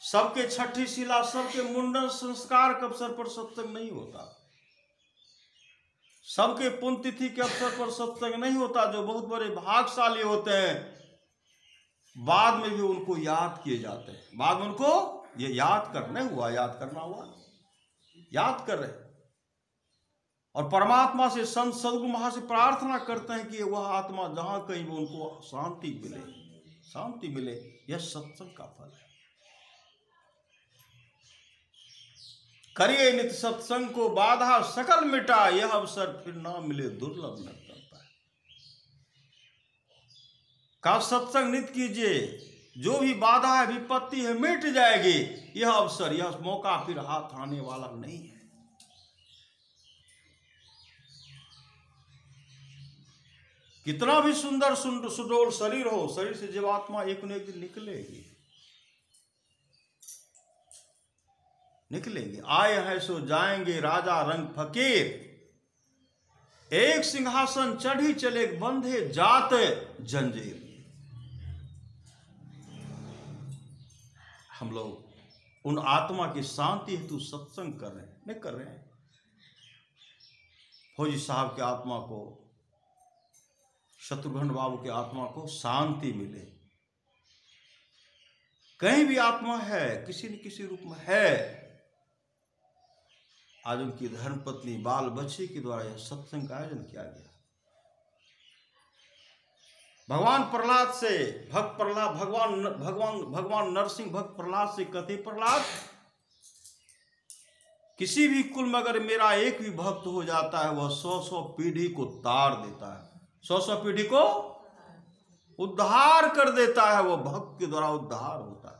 सबके छठी शिला, सबके मुंडन संस्कार के अवसर पर सत्संग नहीं होता। सबके पुण्यतिथि के अवसर पर सत्संग नहीं होता। जो बहुत बड़े भाग्यशाली होते हैं, बाद में भी उनको याद किए जाते हैं, बाद में उनको ये याद करना हुआ, याद करना हुआ, याद कर रहे। और परमात्मा से संत सदगुरु महाराज से प्रार्थना करते हैं कि वह आत्मा जहां कहीं भी उनको शांति मिले, शांति मिले। यह सत्संग का फल है। करिए नित सत्संग को बाधा सकल मिटा, यह अवसर फिर ना मिले दुर्लभ न करता है। का सत्संग नित कीजिए, जो भी बाधा है, विपत्ति है, मिट जाएगी। यह अवसर, यह मौका फिर हाथ आने वाला नहीं है। कितना भी सुंदर सुडोल शरीर हो, शरीर से जीवात्मा एक न एक दिन निकलेगी, निकलेंगे। आए हैं सो जाएंगे, राजा रंग फकीर, एक सिंहासन चढ़ी चले, बंधे जात जंजीर। हम लोग उन आत्मा की शांति हेतु सत्संग कर रहे हैं, नहीं कर रहे हैं। फौजी साहब की आत्मा को, शत्रुघ्न बाबू की आत्मा को शांति मिले। कहीं भी आत्मा है, किसी न किसी रूप में है। आज उनकी धर्मपत्नी, बाल बच्चे के द्वारा यह सत्संग का आयोजन किया गया। भगवान प्रहलाद से, भक्त प्रहलाद, भगवान नरसिंह भक्त प्रहलाद से कहते, प्रहलाद किसी भी कुल में अगर मेरा एक भी भक्त हो जाता है, वह 100 पीढ़ी को तार देता है, 100 पीढ़ी को उद्धार कर देता है। वह भक्त के द्वारा उद्धार होता है।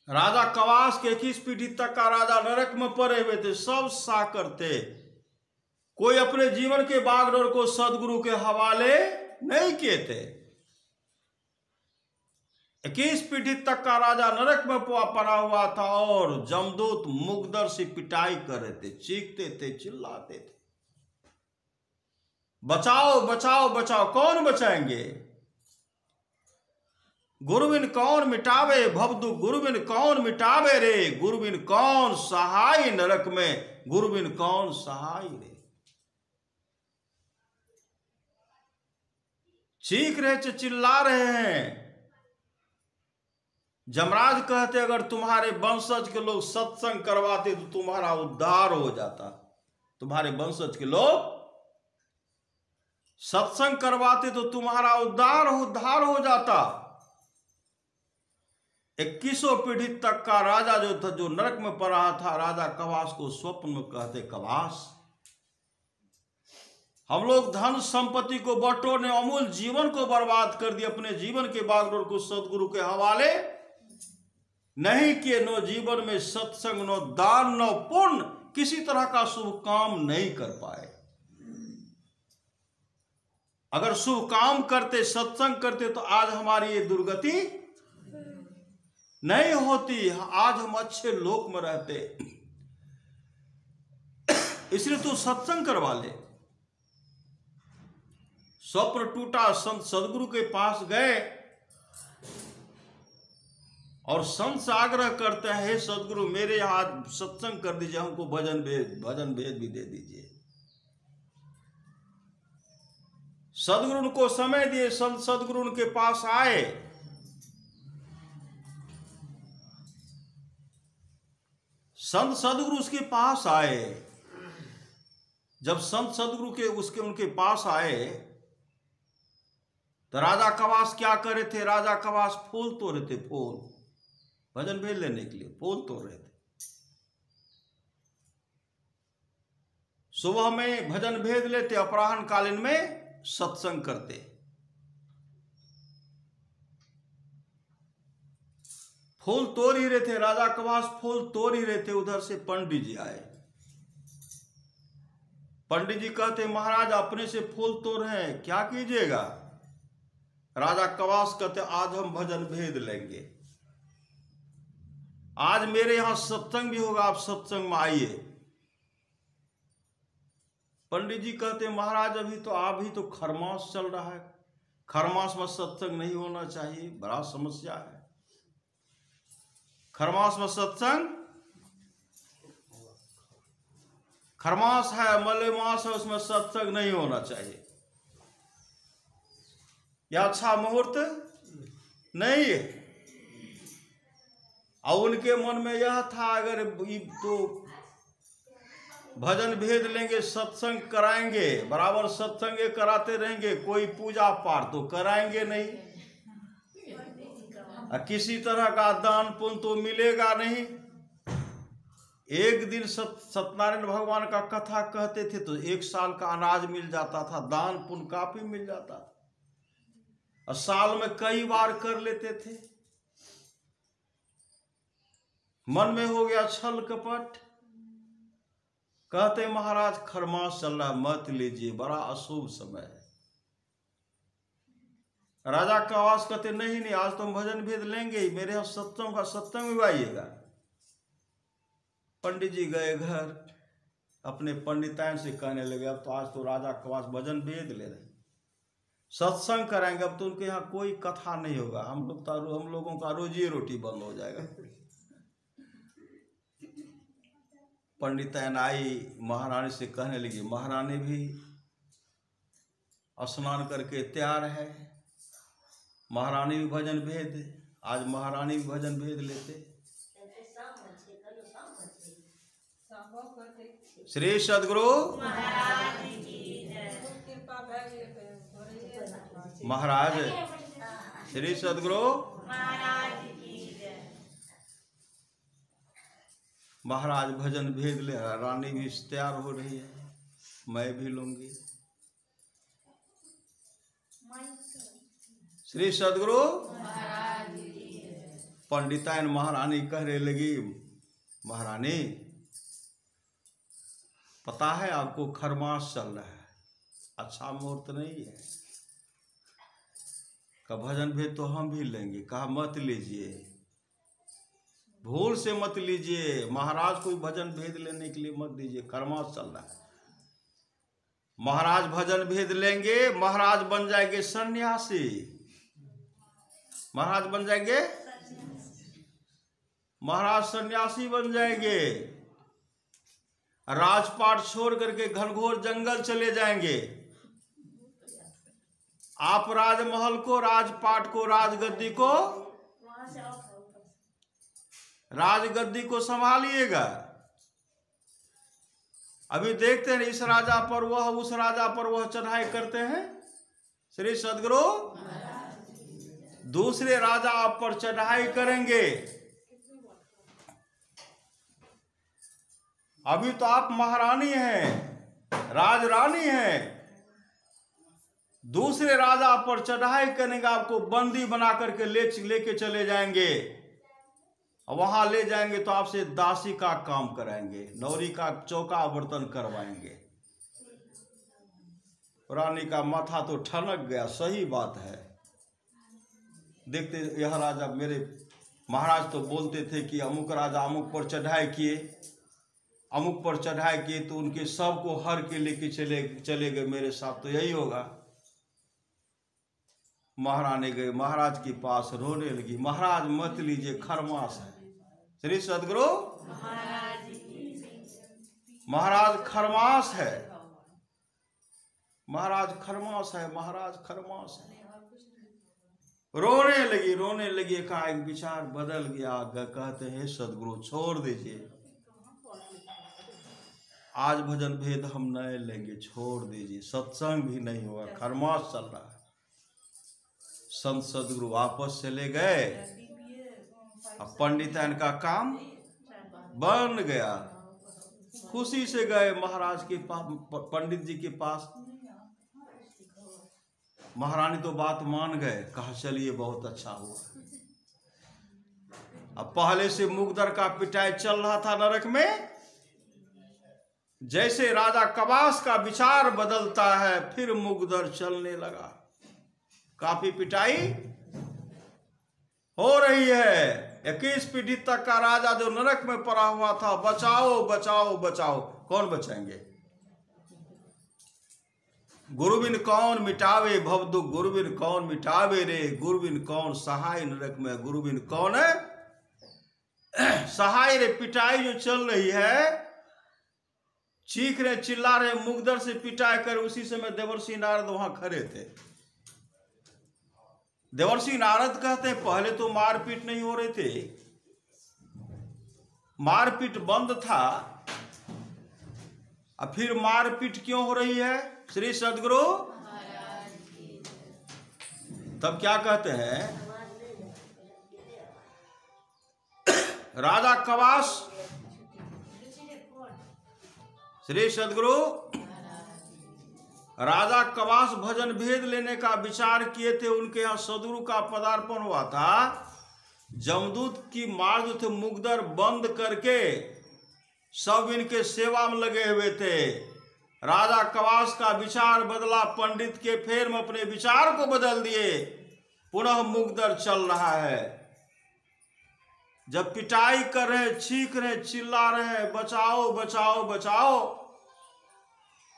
राजा कवास के 21 पीढ़ी तक का राजा नरक में पड़े हुए थे, सब साकर थे। कोई अपने जीवन के बागडोर को सदगुरु के हवाले नहीं किए थे। 21 पीढ़ी तक का राजा नरक में पड़ा हुआ था और जमदूत मुकदर से पिटाई कर रहे थे, चीखते थे, चिल्लाते थे, बचाओ बचाओ बचाओ। कौन बचाएंगे? गुरुबिन कौन मिटावे भवदु, गुरुबिन कौन मिटावे रे, गुरुबिन कौन सहाय नरक में, गुरुबिन कौन सहाय रे। चीख रहे थे, चिल्ला रहे हैं। जमराज कहते अगर तुम्हारे वंशज के लोग सत्संग करवाते तो तुम्हारा उद्धार हो जाता। तुम्हारे वंशज के लोग सत्संग करवाते तो तुम्हारा उद्धार हो जाता। 21 पीढ़ी तक का राजा जो था, जो नरक में पड़ा था, राजा कवास को स्वप्न में कहते, कवास हम लोग धन संपत्ति को बटोरने, अमूल जीवन को बर्बाद कर दिया, अपने जीवन के बागडोर को सदगुरु के हवाले नहीं किए। नो जीवन में सत्संग, नो दान, नो पुण्य, किसी तरह का शुभ काम नहीं कर पाए। अगर शुभ काम करते, सत्संग करते तो आज हमारी ये दुर्गति नहीं होती, आज हम अच्छे लोक में रहते। इसलिए तू सत्संग करवा ले। स्वप्न टूटा, संत सदगुरु के पास गए और संत से आग्रह करते हैं, हे सदगुरु मेरे यहाँ सत्संग कर दीजिए, हमको भजन भेद भी दे दीजिए। सदगुरु उनको समय दिए, संत सदगुरु उनके पास आए। संत सदगुरु उसके पास आए। जब संत सदगुरु के उनके पास आए तो राजा कवास क्या कर रहे थे? राजा कवास फूल तोड़ रहे थे, फूल भजन भेद लेने के लिए फूल तोड़ रहे थे। सुबह में भजन भेद लेते, अपराह्न कालीन में सत्संग करते। फूल तोड़ ही रहे थे, राजा कवास फूल तोड़ ही रहे थे। उधर से पंडित जी आए। पंडित जी कहते, महाराज अपने से फूल तोड़ रहे हैं, क्या कीजिएगा? राजा कवास कहते, आज हम भजन भेद लेंगे, आज मेरे यहां सत्संग भी होगा, आप सत्संग में आइए। पंडित जी कहते, महाराज अभी तो खरमास चल रहा है, खरमास में सत्संग नहीं होना चाहिए, बड़ा समस्या है। खरमास में सत्संग, खरमास है, मलेमास है, उसमें सत्संग नहीं होना चाहिए। यह अच्छा मुहूर्त नहीं है। और उनके मन में यह था, अगर तो भजन भेद लेंगे, सत्संग कराएंगे, बराबर सत्संग कराते रहेंगे, कोई पूजा पाठ तो कराएंगे नहीं, किसी तरह का दान पुण्य तो मिलेगा नहीं। एक दिन सत्यनारायण भगवान का कथा कहते थे तो 1 साल का अनाज मिल जाता था, दान पुण्य काफी मिल जाता था, और साल में कई बार कर लेते थे। मन में हो गया छल कपट। कहते, महाराज खरमास चल रहा, मत लीजिए, बड़ा अशुभ समय है। राजा कवास कहते, नहीं आज तो हम भजन भेद लेंगे ही, मेरे यहाँ सत्संग में आइएगा। पंडित जी गए घर, अपने पंडिताइन से कहने लगे, अब तो आज तो राजा कवास भजन भेद ले रहे, सत्संग कराएंगे, अब तो उनके यहाँ कोई कथा नहीं होगा, हम लोगों का रोजी रोटी बंद हो जाएगा। पंडिताइन आई, महारानी से कहने लगी, महारानी भी स्नान करके तैयार है, महारानी भी भजन भेद, आज महारानी भी भजन भेद लेते। श्री सदगुरु महाराज, श्री सदगुरु महाराज भजन भेद ले, रानी भी तैयार हो रही है, मैं भी लूंगी। श्री सदगुरु पंडिताइन महारानी कहने लगी, महारानी पता है आपको खरमास चल रहा है, अच्छा मुहूर्त नहीं है, का भजन भेद तो हम भी लेंगे। कहा मत लीजिए, भूल से मत लीजिए, महाराज कोई भजन भेद लेने के लिए मत दीजिए, खरमास चल रहा है। महाराज भजन भेद लेंगे, महाराज बन जाएंगे सन्यासी, महाराज बन जाएंगे, महाराज सन्यासी बन जाएंगे, राजपाट छोड़ करके घनघोर जंगल चले जाएंगे। आप राजमहल को, राजपाट को, राजगद्दी को संभालिएगा। अभी देखते हैं इस राजा पर वह, उस राजा पर वह चढ़ाई करते हैं। श्री सद्गुरु दूसरे राजा आप पर चढ़ाई करेंगे। अभी तो आप महारानी हैं, राजरानी हैं, दूसरे राजा पर चढ़ाई करेंगे, आपको बंदी बना करके लेके चले जाएंगे। वहां ले जाएंगे तो आपसे दासी का काम कराएंगे, नौरी का चौका बर्तन करवाएंगे। रानी का माथा तो ठनक गया, सही बात है। देखते यह राजा, मेरे महाराज तो बोलते थे कि अमुक राजा अमुक पर चढ़ाई किए, अमुक पर चढ़ाई किए तो उनके सबको हर के लेके चले गए, मेरे साथ तो यही होगा। महारानी गए महाराज के पास, रोने लगी, महाराज मत लीजिए, खरमास है। श्री सद्गुरु महाराज खरमास है, महाराज खरमास है, महाराज खरमास है। रोने लगी। का एक विचार बदल गया, कहते हैं सद्गुरु छोड़ दीजिए, आज भजन भेद हम नहीं लेंगे, छोड़ दीजिए, सत्संग भी नहीं होगा, खरमास चल रहा है। संत सद्गुरु वापस चले गए। अब पंडिताइन का काम बन गया। खुशी से गए महाराज के पास, पंडित जी के पास। महारानी तो बात मान गए, कहा चलिए बहुत अच्छा हुआ। अब पहले से मुगदर का पिटाई चल रहा था नरक में, जैसे राजा कबास का विचार बदलता है, फिर मुगदर चलने लगा। काफी पिटाई हो रही है। 21 पीढ़ी तक का राजा जो नरक में पड़ा हुआ था, बचाओ बचाओ बचाओ, कौन बचाएंगे? गुरुबिन कौन मिटावे भवदुख, गुरुबिन कौन मिटावे रे, गुरुबिन कौन सहाय नरक में, गुरुबिन कौन है सहाय रे। पिटाई जो चल रही है, चीख रहे चिल्ला रहे, मुगदर से पिटाई कर। उसी समय देवर्षि नारद वहां खड़े थे। देवर्षि नारद कहते हैं पहले तो मारपीट नहीं हो रहे थे, मारपीट बंद था, अब फिर मारपीट क्यों हो रही है? श्री सद्गुरु तब क्या कहते हैं, राजा कबास, श्री सद्गुरु राजा कबास भजन भेद लेने का विचार किए थे। उनके यहाँ सदगुरु का पदार्पण हुआ था। जमदूत की मार जो थे मुगदर बंद करके सब इनके सेवा में लगे हुए थे। राजा कबास का विचार बदला, पंडित के फेर में अपने विचार को बदल दिए, पुनः मुगदर चल रहा है। जब पिटाई कर रहे, चीख रहे, चिल्ला रहे, बचाओ बचाओ बचाओ,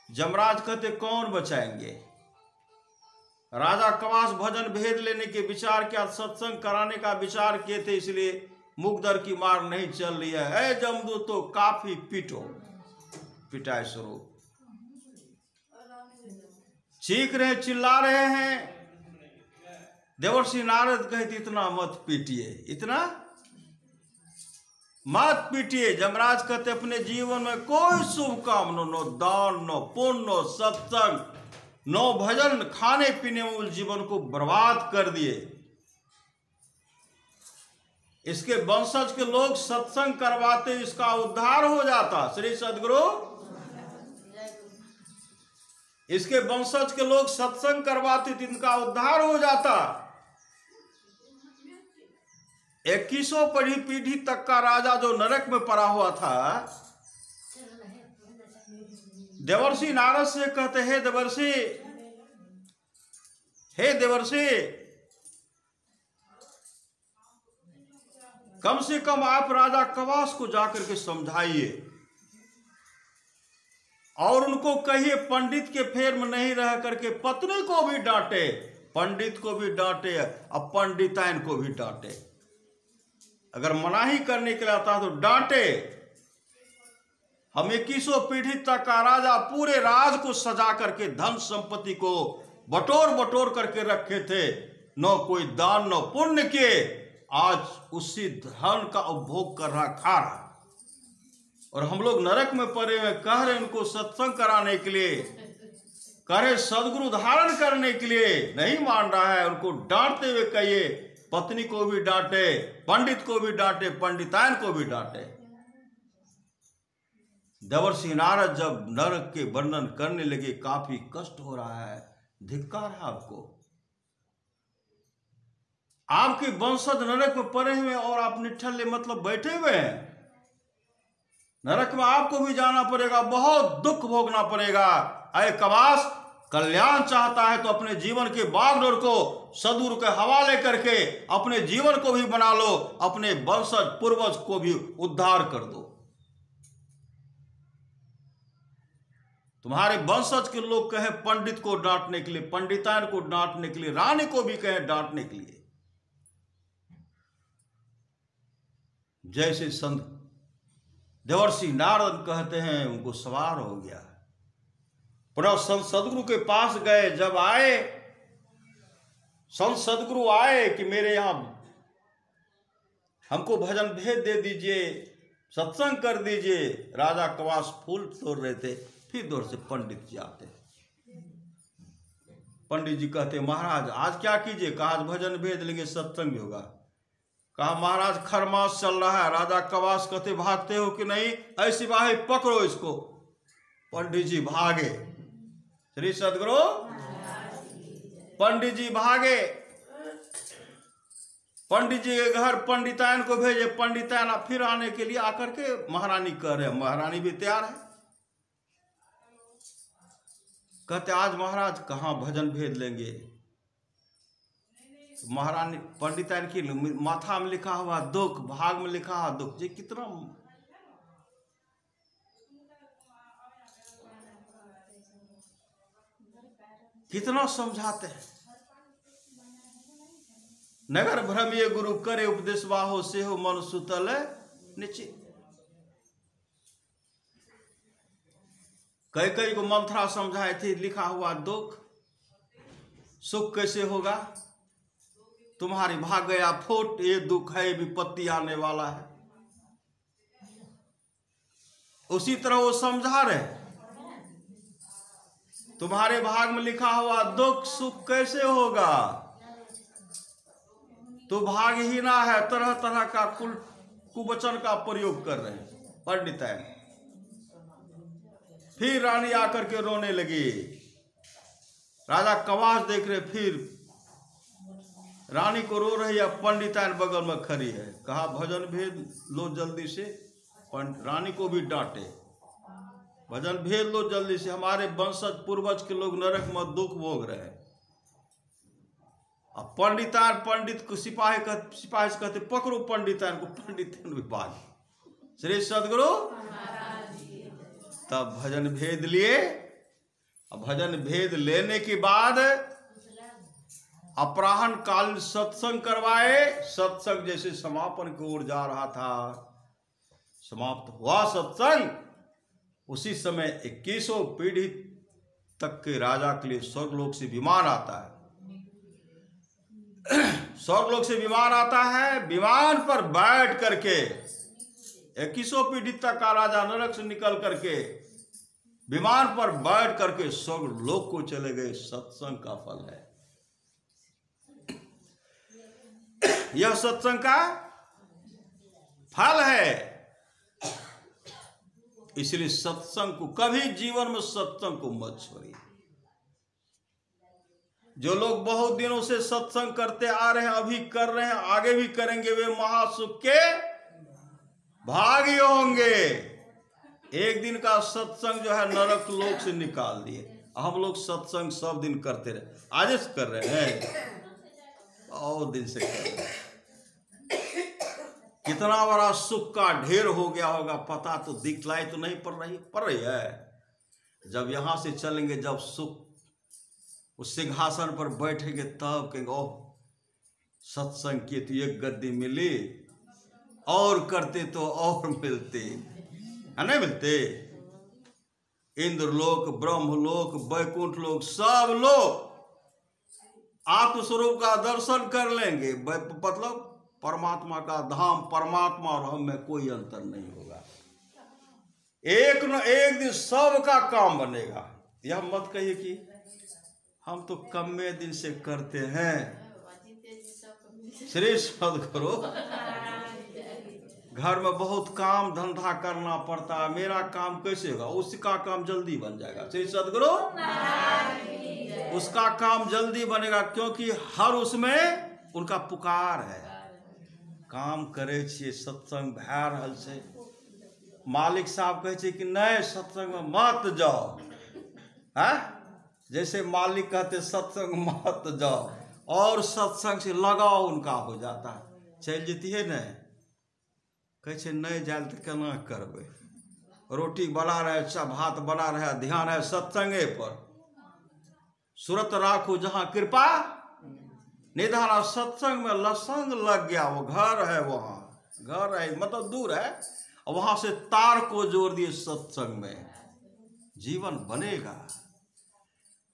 जमराज कहते कौन बचाएंगे? राजा कबास भजन भेद लेने के विचार किया, सत्संग कराने का विचार किए थे, इसलिए मुगदर की मार नहीं चल रही है। जमदूत तो काफी पीटो, पिटाई शुरू, चीख रहे चिल्ला रहे हैं। देवर्षि नारद कहते इतना मत पीटिए, इतना मत पीटिए। जमराज कहते अपने जीवन में कोई शुभ काम नो दान, नो पुण्य, नो सत्संग, नो भजन, खाने पीने में जीवन को बर्बाद कर दिए। इसके वंशज के लोग सत्संग करवाते, इसका उद्धार हो जाता। श्री सद्गुरु इसके वंशज के लोग सत्संग करवाते, इनका उद्धार हो जाता। 21 पीढ़ी तक का राजा जो नरक में पड़ा हुआ था, देवर्षि नारद से कहते हे देवर्षि, कम से कम आप राजा कवास को जाकर के समझाइए और उनको कहिए पंडित के फेर में नहीं रह करके पत्नी को भी डांटे, पंडित को भी डांटे और पंडिताइन को भी डांटे। अगर मनाही करने के लिए आता है तो डांटे। हम 21 पीढ़ी तक का राजा पूरे राज को सजा करके धन संपत्ति को बटोर बटोर करके रखे थे, न कोई दान न पुण्य के। आज उसी धन का उपभोग कर रहा, खा रहा, और हम लोग नरक में पड़े हुए। कह रहे उनको सत्संग कराने के लिए, कह रहे सदगुरु धारण करने के लिए, नहीं मान रहा है। उनको डांटते हुए कहिए, पत्नी को भी डांटे, पंडित को भी डांटे, पंडितायन को भी डांटे। देवर्षि नारद जब नरक के वर्णन करने लगे, काफी कष्ट हो रहा है, धिक्कार है आपको। आपके वंशज नरक में पड़े हुए और आप निठल्ले मतलब बैठे हुए हैं। नरक में आपको भी जाना पड़ेगा, बहुत दुख भोगना पड़ेगा। अय कवास, कल्याण चाहता है तो अपने जीवन के बागडोर को सदगुरु के हवाले करके अपने जीवन को भी बना लो, अपने वंशज पूर्वज को भी उद्धार कर दो। तुम्हारे वंशज के लोग कहे पंडित को डांटने के लिए, पंडितायन को डांटने के लिए, रानी को भी कहे डांटने के लिए। जैसे संत देवर्षि नारद कहते हैं, उनको सवार हो गया। पुनः संत सदगुरु के पास गए। जब आए, संत सदगुरु आए कि मेरे यहां हमको भजन भेद दे दीजिए, सत्संग कर दीजिए। राजा कवास फूल तोड़ रहे थे, फिर दौर से पंडित जी आते। पंडित जी कहते, महाराज आज क्या कीजिए? कहा आज भजन भेद लेंगे, सत्संग भी होगा। कहा महाराज खरमास चल रहा है। राजा कवास कहते, भागते हो कि नहीं? ऐसी बाही पकड़ो इसको। पंडित जी भागे। श्री सदगुरु पंडित जी भागे। पंडित जी के घर पंडितायन को भेजे। पंडितायन फिर आने के लिए आकर के महारानी कह रहे, महारानी भी तैयार है। कहते आज महाराज कहाँ भजन भेद लेंगे? महारानी पंडितायन की माथा में लिखा हुआ दुख, भाग में लिखा हुआ दुख, जी कितना समझाते हैं। नगर भ्रमिय गुरु करे उपदेश बाहो से हो मन सुतल निश्चित। कई कई को मंत्रा समझाए थे, लिखा हुआ दुख, सुख कैसे होगा? तुम्हारी भाग गया फूट, ये दुख है, विपत्ति आने वाला है। उसी तरह वो समझा रहे, तुम्हारे भाग में लिखा हुआ दुख सुख कैसे होगा? तो भागहीना है। तरह तरह का कुवचन का प्रयोग कर रहे हैं पंडित है। फिर रानी आकर के रोने लगी। राजा कवास देख रहे, फिर रानी को रो रही है, पंडितायन बगल में खड़ी है। कहा भजन भेद लो जल्दी से। रानी को भी डांटे, भजन भेद लो जल्दी से, हमारे वंशज पूर्वज के लोग नरक में दुख भोग रहे हैं। अब पंडितायन पंडित को सिपाही से कहते पकड़ो पंडितायन को। पंडितायन भी भाग। श्री सदगुरु तब भजन भेद लिए। अब भजन भेद लेने के बाद अपराह्न काल सत्संग करवाए। सत्संग जैसे समापन की ओर जा रहा था, समाप्त हुआ सत्संग। उसी समय 21 पीढ़ी तक के राजा के लिए स्वर्गलोक से विमान आता है। स्वर्गलोक से विमान आता है। विमान पर बैठ करके 21 पीढ़ी तक का राजा नरक से निकल करके विमान पर बैठ करके स्वर्गलोक को चले गए। सत्संग का फल है यह, सत्संग का फल है। इसलिए सत्संग को कभी जीवन में सत्संग को मत छोड़िए। जो लोग बहुत दिनों से सत्संग करते आ रहे हैं, अभी कर रहे हैं, आगे भी करेंगे, वे महासुख के भागी होंगे। एक दिन का सत्संग जो है नरक लोक से निकाल दिए। हम लोग सत्संग सब दिन करते रहे, आज से कर रहे हैं, बहुत दिन से कर रहे हैं। कितना बड़ा सुख का ढेर हो गया होगा पता तो दिखलाई तो नहीं पड़ रही है। जब यहां से चलेंगे, जब सुख उस सिंहासन पर बैठेंगे, तब कहेंगे ओह सत्संग की तो एक गद्दी मिली, और करते तो और मिलते, है नहीं मिलते। इंद्रलोक, ब्रह्मलोक, वैकुंठ लोक, सब लोग आत्मस्वरूप का दर्शन कर लेंगे। मतलब परमात्मा का धाम, परमात्मा और हम में कोई अंतर नहीं होगा। एक न एक दिन सबका काम बनेगा। यह मत कहिए कि हम तो कम्मे दिन से करते हैं। श्री सद्गुरु, घर में बहुत काम धंधा करना पड़ता है, मेरा काम कैसे होगा? उसका काम जल्दी बन जाएगा। श्री सद्गुरु, उसका काम जल्दी बनेगा, क्योंकि हर उसमें उनका पुकार है। काम करे छिए, सत्संग भै रहल छै, मालिक साहब कहे छे कि नहीं सत्संग में मत जाओ, है? जैसे मालिक कहते सत्संग मत जाओ, और सत्संग से लगाव उनका हो जाता है। चल जेती है नहीं, कहे छे नहीं जाए तो केना करबे? रोटी बना रहे, भात बना रहे, ध्यान है सत्संगे पर। सूरत राखू जहां कृपा निधाना। सत्संग में लसंग लग गया, वो घर है, वहां घर है मतलब दूर है, और वहां से तार को जोड़ दिए सत्संग में, जीवन बनेगा।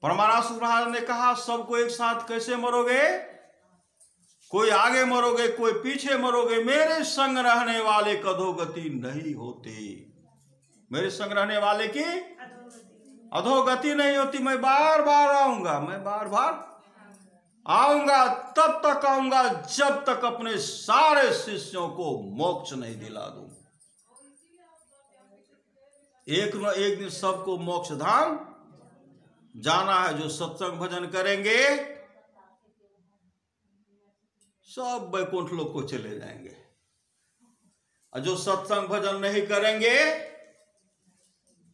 परमानंद महाराज ने कहा सबको एक साथ कैसे मरोगे? कोई आगे मरोगे, कोई पीछे मरोगे। मेरे संग रहने वाले अधोगति नहीं होते। मेरे संग रहने वाले की अधोगति नहीं होती। मैं बार बार आऊंगा, मैं बार बार आऊंगा, तब तक आऊंगा जब तक अपने सारे शिष्यों को मोक्ष नहीं दिला दूं। एक न एक दिन सबको मोक्ष धाम जाना है। जो सत्संग भजन करेंगे सब वैकुंठ लोक को चले जाएंगे, और जो सत्संग भजन नहीं करेंगे,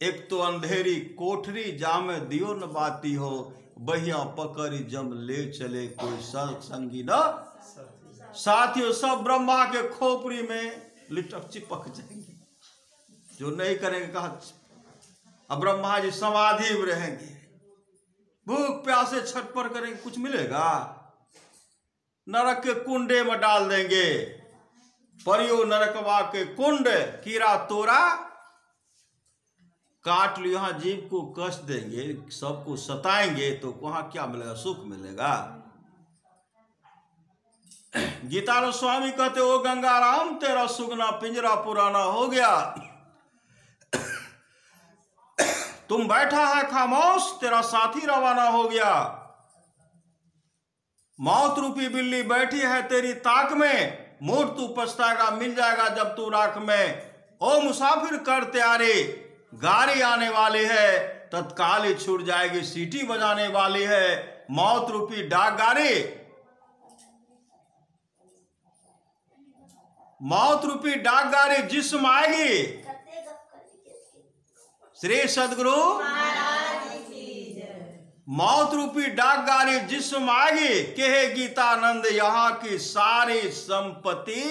एक तो अंधेरी कोठरी जामे दियो न बाती हो, बहिया पकड़ी जम ले चले कोई सत्संगी न साथियों। सब ब्रह्मा के खोपड़ी में लिटक चिपक जाएंगे जो नहीं करेंगे। कहा अब ब्रह्मा जी समाधि में रहेंगे, भूख प्यासे छटपट करेंगे, कुछ मिलेगा? नरक के कुंडे में डाल देंगे। परियो नरकवा के कुंड, कीड़ा तोरा काट लो। यहां जीव को कष्ट देंगे, सबको सताएंगे, तो वहां क्या मिलेगा? सुख मिलेगा। गीता स्वामी कहते ओ गंगाराम तेरा सुगना पिंजरा पुराना हो गया, तुम बैठा है खामोश तेरा साथी रवाना हो गया। मौत रूपी बिल्ली बैठी है तेरी ताक में, मूड तू पछताएगा मिल जाएगा जब तू राख में। ओ मुसाफिर कर तैयारी गाड़ी आने वाली है, तत्काल ही छूट जाएगी सीटी बजाने वाली है। मौत रूपी डाक गाड़ी, मौत रूपी डाक गाड़ी जिस्म आएगी। श्री सद्गुरु मौत रूपी डाक गाड़ी जिस्म आएगी, कहे गीतानंद यहां की सारी संपत्ति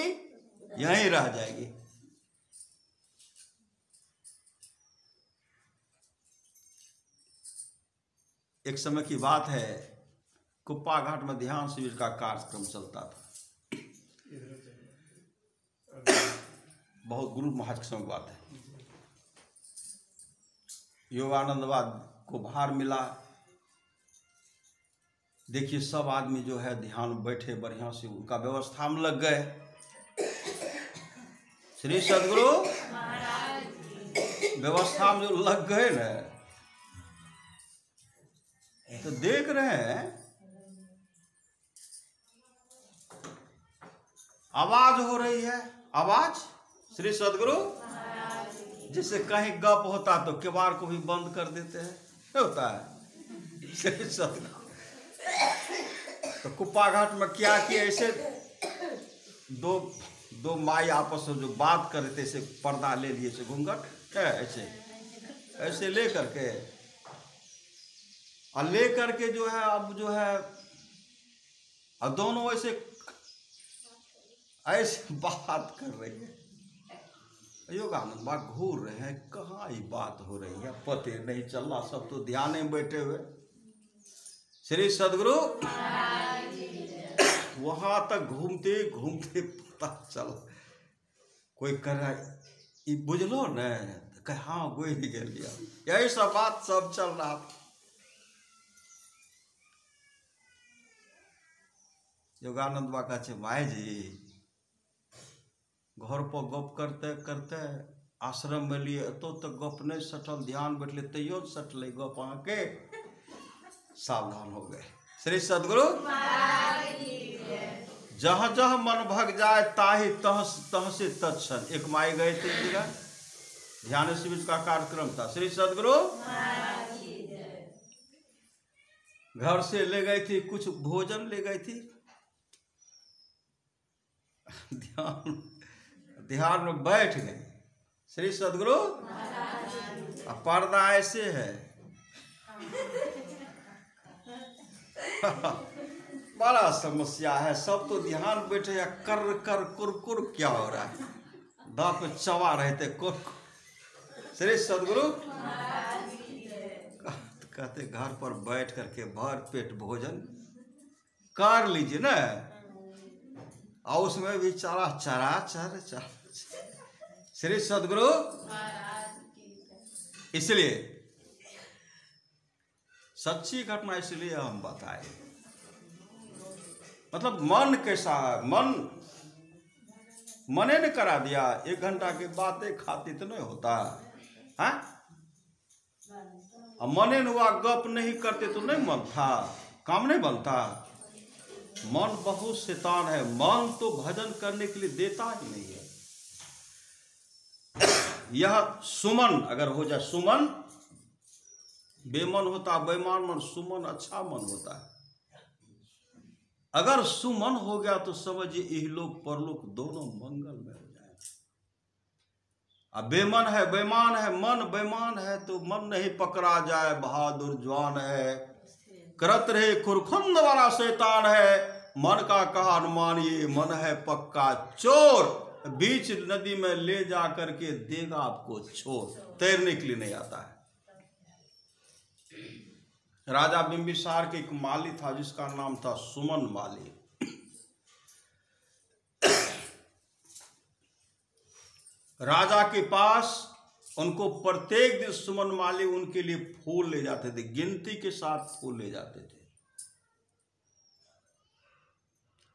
यहीं रह जाएगी। एक समय की बात है, कुप्पा घाट में ध्यान शिविर का कार्यक्रम चलता था। बहुत गुरु महाराज के समय की बात है। योगानंदवाद को भार मिला। देखिए सब आदमी जो है ध्यान बैठे बढ़िया से, उनका व्यवस्था में लग गए। श्री सद्गुरु व्यवस्था में जो लग गए ना, तो देख रहे हैं आवाज हो रही है। आवाज श्री सद्गुरु जिससे कहीं गप होता तो किवाड़ को भी बंद कर देते हैं, होता है। श्री सद्गुरु तो कुप्पा घाट में क्या किया, ऐसे दो माई आपस में जो बात कर रहे थे, ऐसे पर्दा ले लिए, ऐसे घूंघट ऐसे ऐसे ले करके, और ले करके जो है अब जो है, और दोनों ऐसे ऐसे बात कर रही है। योगानंद बा घूर रहे हैं, कहाँ ये बात हो रही है, पते नहीं चल रहा, सब तो ध्यान में बैठे हुए। श्री सदगुरु वहां तक घूमते घूमते पता चल, कोई कह रहा है बुझलो न, कह हाँ बुझ गया, यही सब बात सब चल रहा था। योगानंद बा कहे माय जी घर पर गप करते करते आश्रम में लिए तो गप नहीं सटल, ध्यान बैठले तैयो सटल गप, आके सावधान हो गए। श्री सदगुरु जहाँ जहाँ मन भग जाए ताही तह से तत्क्षण। एक माई गए थे जगह, ध्यान शिविर का कार्यक्रम था। श्री सदगुरु घर से ले गई थी, कुछ भोजन ले गई थी, ध्यान में बैठ गए। श्री सदगुरु पर्दा ऐसे है बड़ा समस्या है, सब तो ध्यान बैठे या कर कर कुरकुर क्या हो रहा है, दांत में चबा रहे थे कुरकुर। श्री सदगुरु कहते घर पर बैठ करके भर पेट भोजन कर लीजिए ना, और उसमें भी चरा चरा चर चर। श्री सदगुरु इसलिए सच्ची घटना इसलिए हम बताए, मतलब मन कैसा है, मने ने करा दिया, 1 घंटा के बातें खाती तो नहीं होता है, मने ने हुआ गप नहीं करते तो नहीं मन था, काम नहीं बनता। मन बहुत शैतान है, मन तो भजन करने के लिए देता ही नहीं है। यह सुमन अगर हो जाए, सुमन बेमन होता, बेईमान मन, सुमन अच्छा मन होता है। अगर सुमन हो गया तो समझिए इहलोक परलोक दोनों मंगल में हो जाए। अब बेमन है, बेईमान है, मन बेईमान है तो मन नहीं पकड़ा जाए, बहादुर जवान है, करत रहे खुरखुंद वाला शैतान है, मन का कहा अनुमान ये मन है पक्का चोर, बीच नदी में ले जा करके देगा आपको छोड़, तैरने के लिए नहीं आता है। राजा बिंबिसार के एक माली था जिसका नाम था सुमन माली। राजा के पास उनको प्रत्येक दिन सुमन माली उनके लिए फूल ले जाते थे, गिनती के साथ फूल ले जाते थे,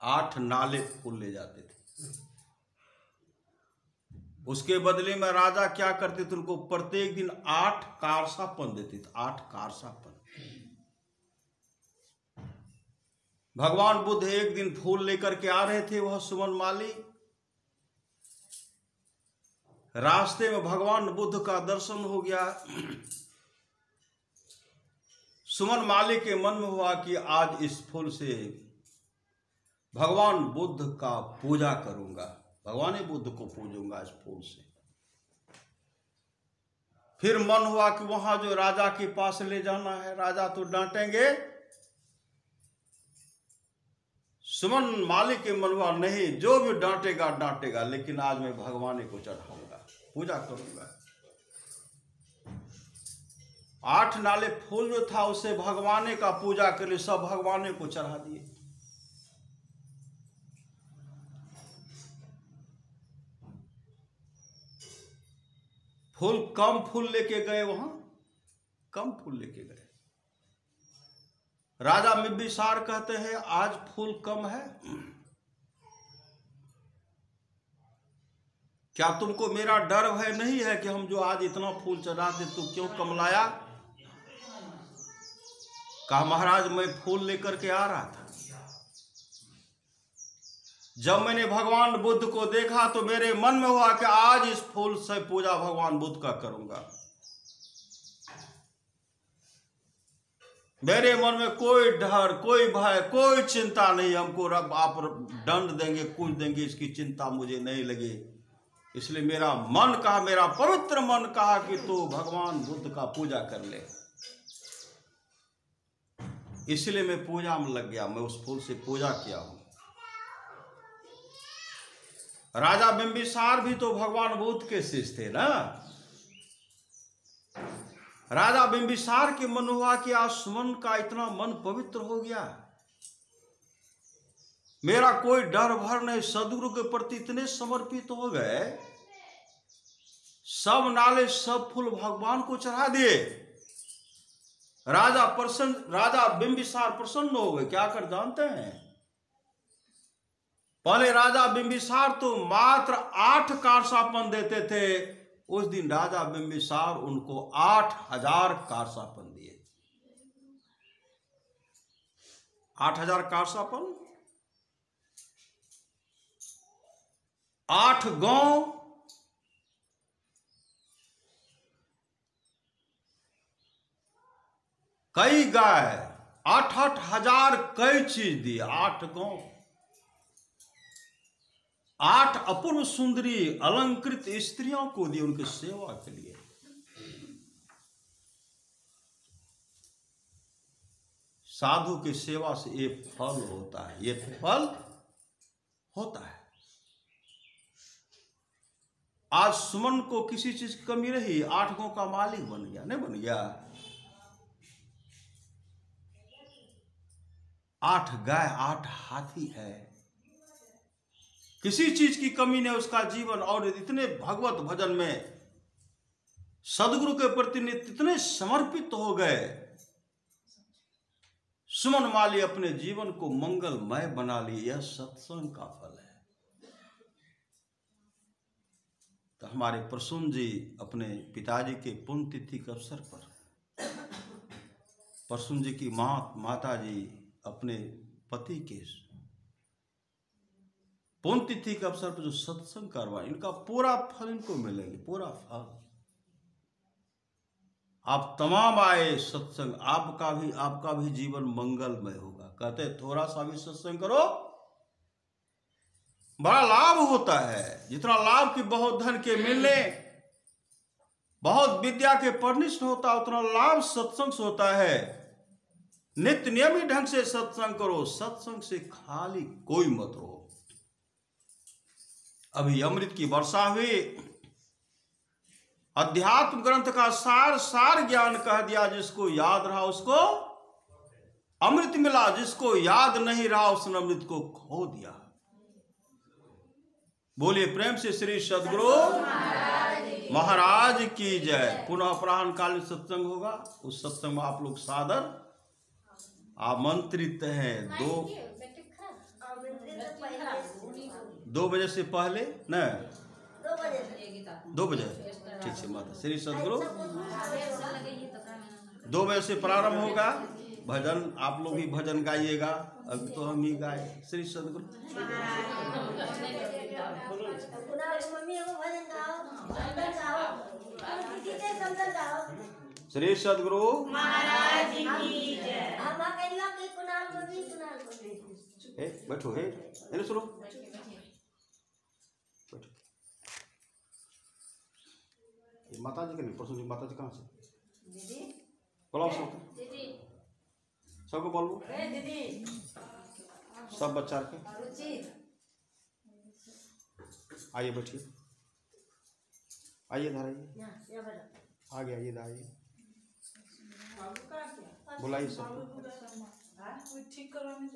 8 नाले फूल ले जाते थे। उसके बदले में राजा क्या करते थे, उनको प्रत्येक दिन 8 कारसापन देते थे, 8 कारसापन। भगवान बुद्ध एक दिन फूल लेकर के आ रहे थे, वह सुमन माली, रास्ते में भगवान बुद्ध का दर्शन हो गया। सुमन माली के मन में हुआ कि आज इस फूल से भगवान बुद्ध का पूजा करूंगा, भगवान बुद्ध को पूजूंगा इस फूल से। फिर मन हुआ कि वहां जो राजा के पास ले जाना है, राजा तो डांटेंगे। सुमन माली के मन हुआ नहीं, जो भी डांटेगा डांटेगा, लेकिन आज मैं भगवान को चढ़ाऊंगा, पूजा करूंगा। 8 नाले फूल जो था उसे भगवान का पूजा के लिए सब भगवान को चढ़ा दिए। फूल कम फूल लेके गए, वहां कम फूल लेके गए। राजा बिंबिसार कहते हैं आज फूल कम है, क्या तुमको मेरा डर भय नहीं है कि हम जो आज इतना फूल चढ़ाते तू क्यों कम लाया? कहा महाराज मैं फूल लेकर के आ रहा था, जब मैंने भगवान बुद्ध को देखा तो मेरे मन में हुआ कि आज इस फूल से पूजा भगवान बुद्ध का करूंगा। मेरे मन में कोई डर, कोई भय, कोई चिंता नहीं, हमको रब आप दंड देंगे, कुछ देंगे, इसकी चिंता मुझे नहीं लगी। इसलिए मेरा मन कहा, मेरा पवित्र मन कहा कि तू भगवान बुद्ध का पूजा कर ले। इसलिए मैं पूजा में लग गया, मैं उस फूल से पूजा किया हूं। राजा बिंबिसार भी तो भगवान बुद्ध के शिष्य थे ना। राजा बिंबिसार के मन हुआ कि आज सुमन का इतना मन पवित्र हो गया, मेरा कोई डर भर नहीं, सदगुरु के प्रति इतने समर्पित हो गए, सब नाले सब फूल भगवान को चढ़ा दिए। राजा बिंबिसार प्रसन्न हो गए। क्या कर जानते हैं, पहले राजा बिंबिसार तो मात्र 8 कारसापन देते थे, उस दिन राजा बिंबिसार उनको 8000 कारसापन दिए। 8000 कारसापन, 8 गांव, कई गाय, 8-8 हजार कई चीज दी। 8 गांव, 8 अपूर्व सुंदरी अलंकृत स्त्रियों को दी उनकी सेवा के लिए। साधु की सेवा से ये फल होता है, ये फल होता है। आज सुमन को किसी चीज की कमी रही, 8 गांव का मालिक बन गया, नहीं बन गया? 8 गाय, 8 हाथी है, किसी चीज की कमी नहीं उसका जीवन। और इतने भगवत भजन में सदगुरु के प्रति इतने समर्पित हो गए, सुमन माली अपने जीवन को मंगलमय बना लिए। यह सत्संग का फल है। तो हमारे प्रसून जी अपने पिताजी के पुण्यतिथि के अवसर पर, प्रसून जी की माता जी अपने पति के पुण्यतिथि के अवसर पर जो सत्संग करवाए, इनका पूरा फल इनको मिलेंगे, पूरा फल। आप तमाम आए सत्संग, आपका भी जीवन मंगलमय होगा। कहते थोड़ा सा भी सत्संग करो, बड़ा लाभ होता है। जितना लाभ की बहुत धन के मिलने, बहुत विद्या के पढ़ने से होता है, उतना लाभ सत्संग से होता है। नित्य नियमित ढंग से सत्संग करो, सत्संग से खाली कोई मत रहो। अभी अमृत की वर्षा हुई, अध्यात्म ग्रंथ का सार ज्ञान कह दिया। जिसको याद रहा उसको अमृत मिला, जिसको याद नहीं रहा उसने अमृत को खो दिया। बोलिए प्रेम से श्री सद्गुरु महाराज की जय। पुनः अपराह्न कालीन सत्संग होगा, उस सत्संग में आप लोग सादर आमंत्रित हैं। 2 बजे से पहले न 2 बजे, ठीक से माता श्री सद्गुरु। 2 बजे से प्रारंभ होगा भजन, आप लोग भी भजन गाइएगा। अभी तो हम ही गाए श्री सद्गुरु। श्री सद्गुरु महाराज की जय। बैठो, है सुनो, माता जी का नहीं, परसों माता जी कहाँ से बोला सबको बोलो, सब बच्चा के आइए, बैठिए, आइए इधर आइए, आगे आइए, आइए, बुलाइए सब। ठीक करवाने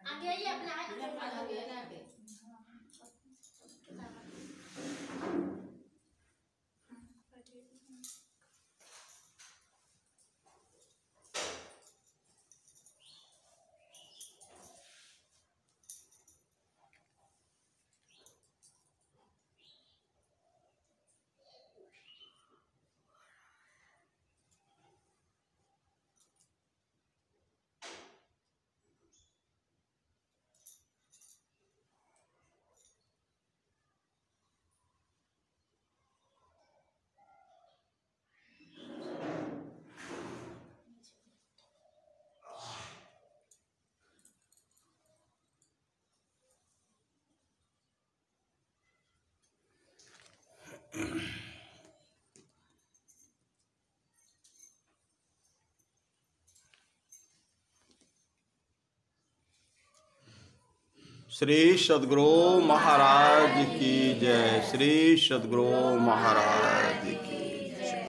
आगे आइए, अपने श्री सद्गुरु महाराज की जय। श्री सद्गुरु महाराज।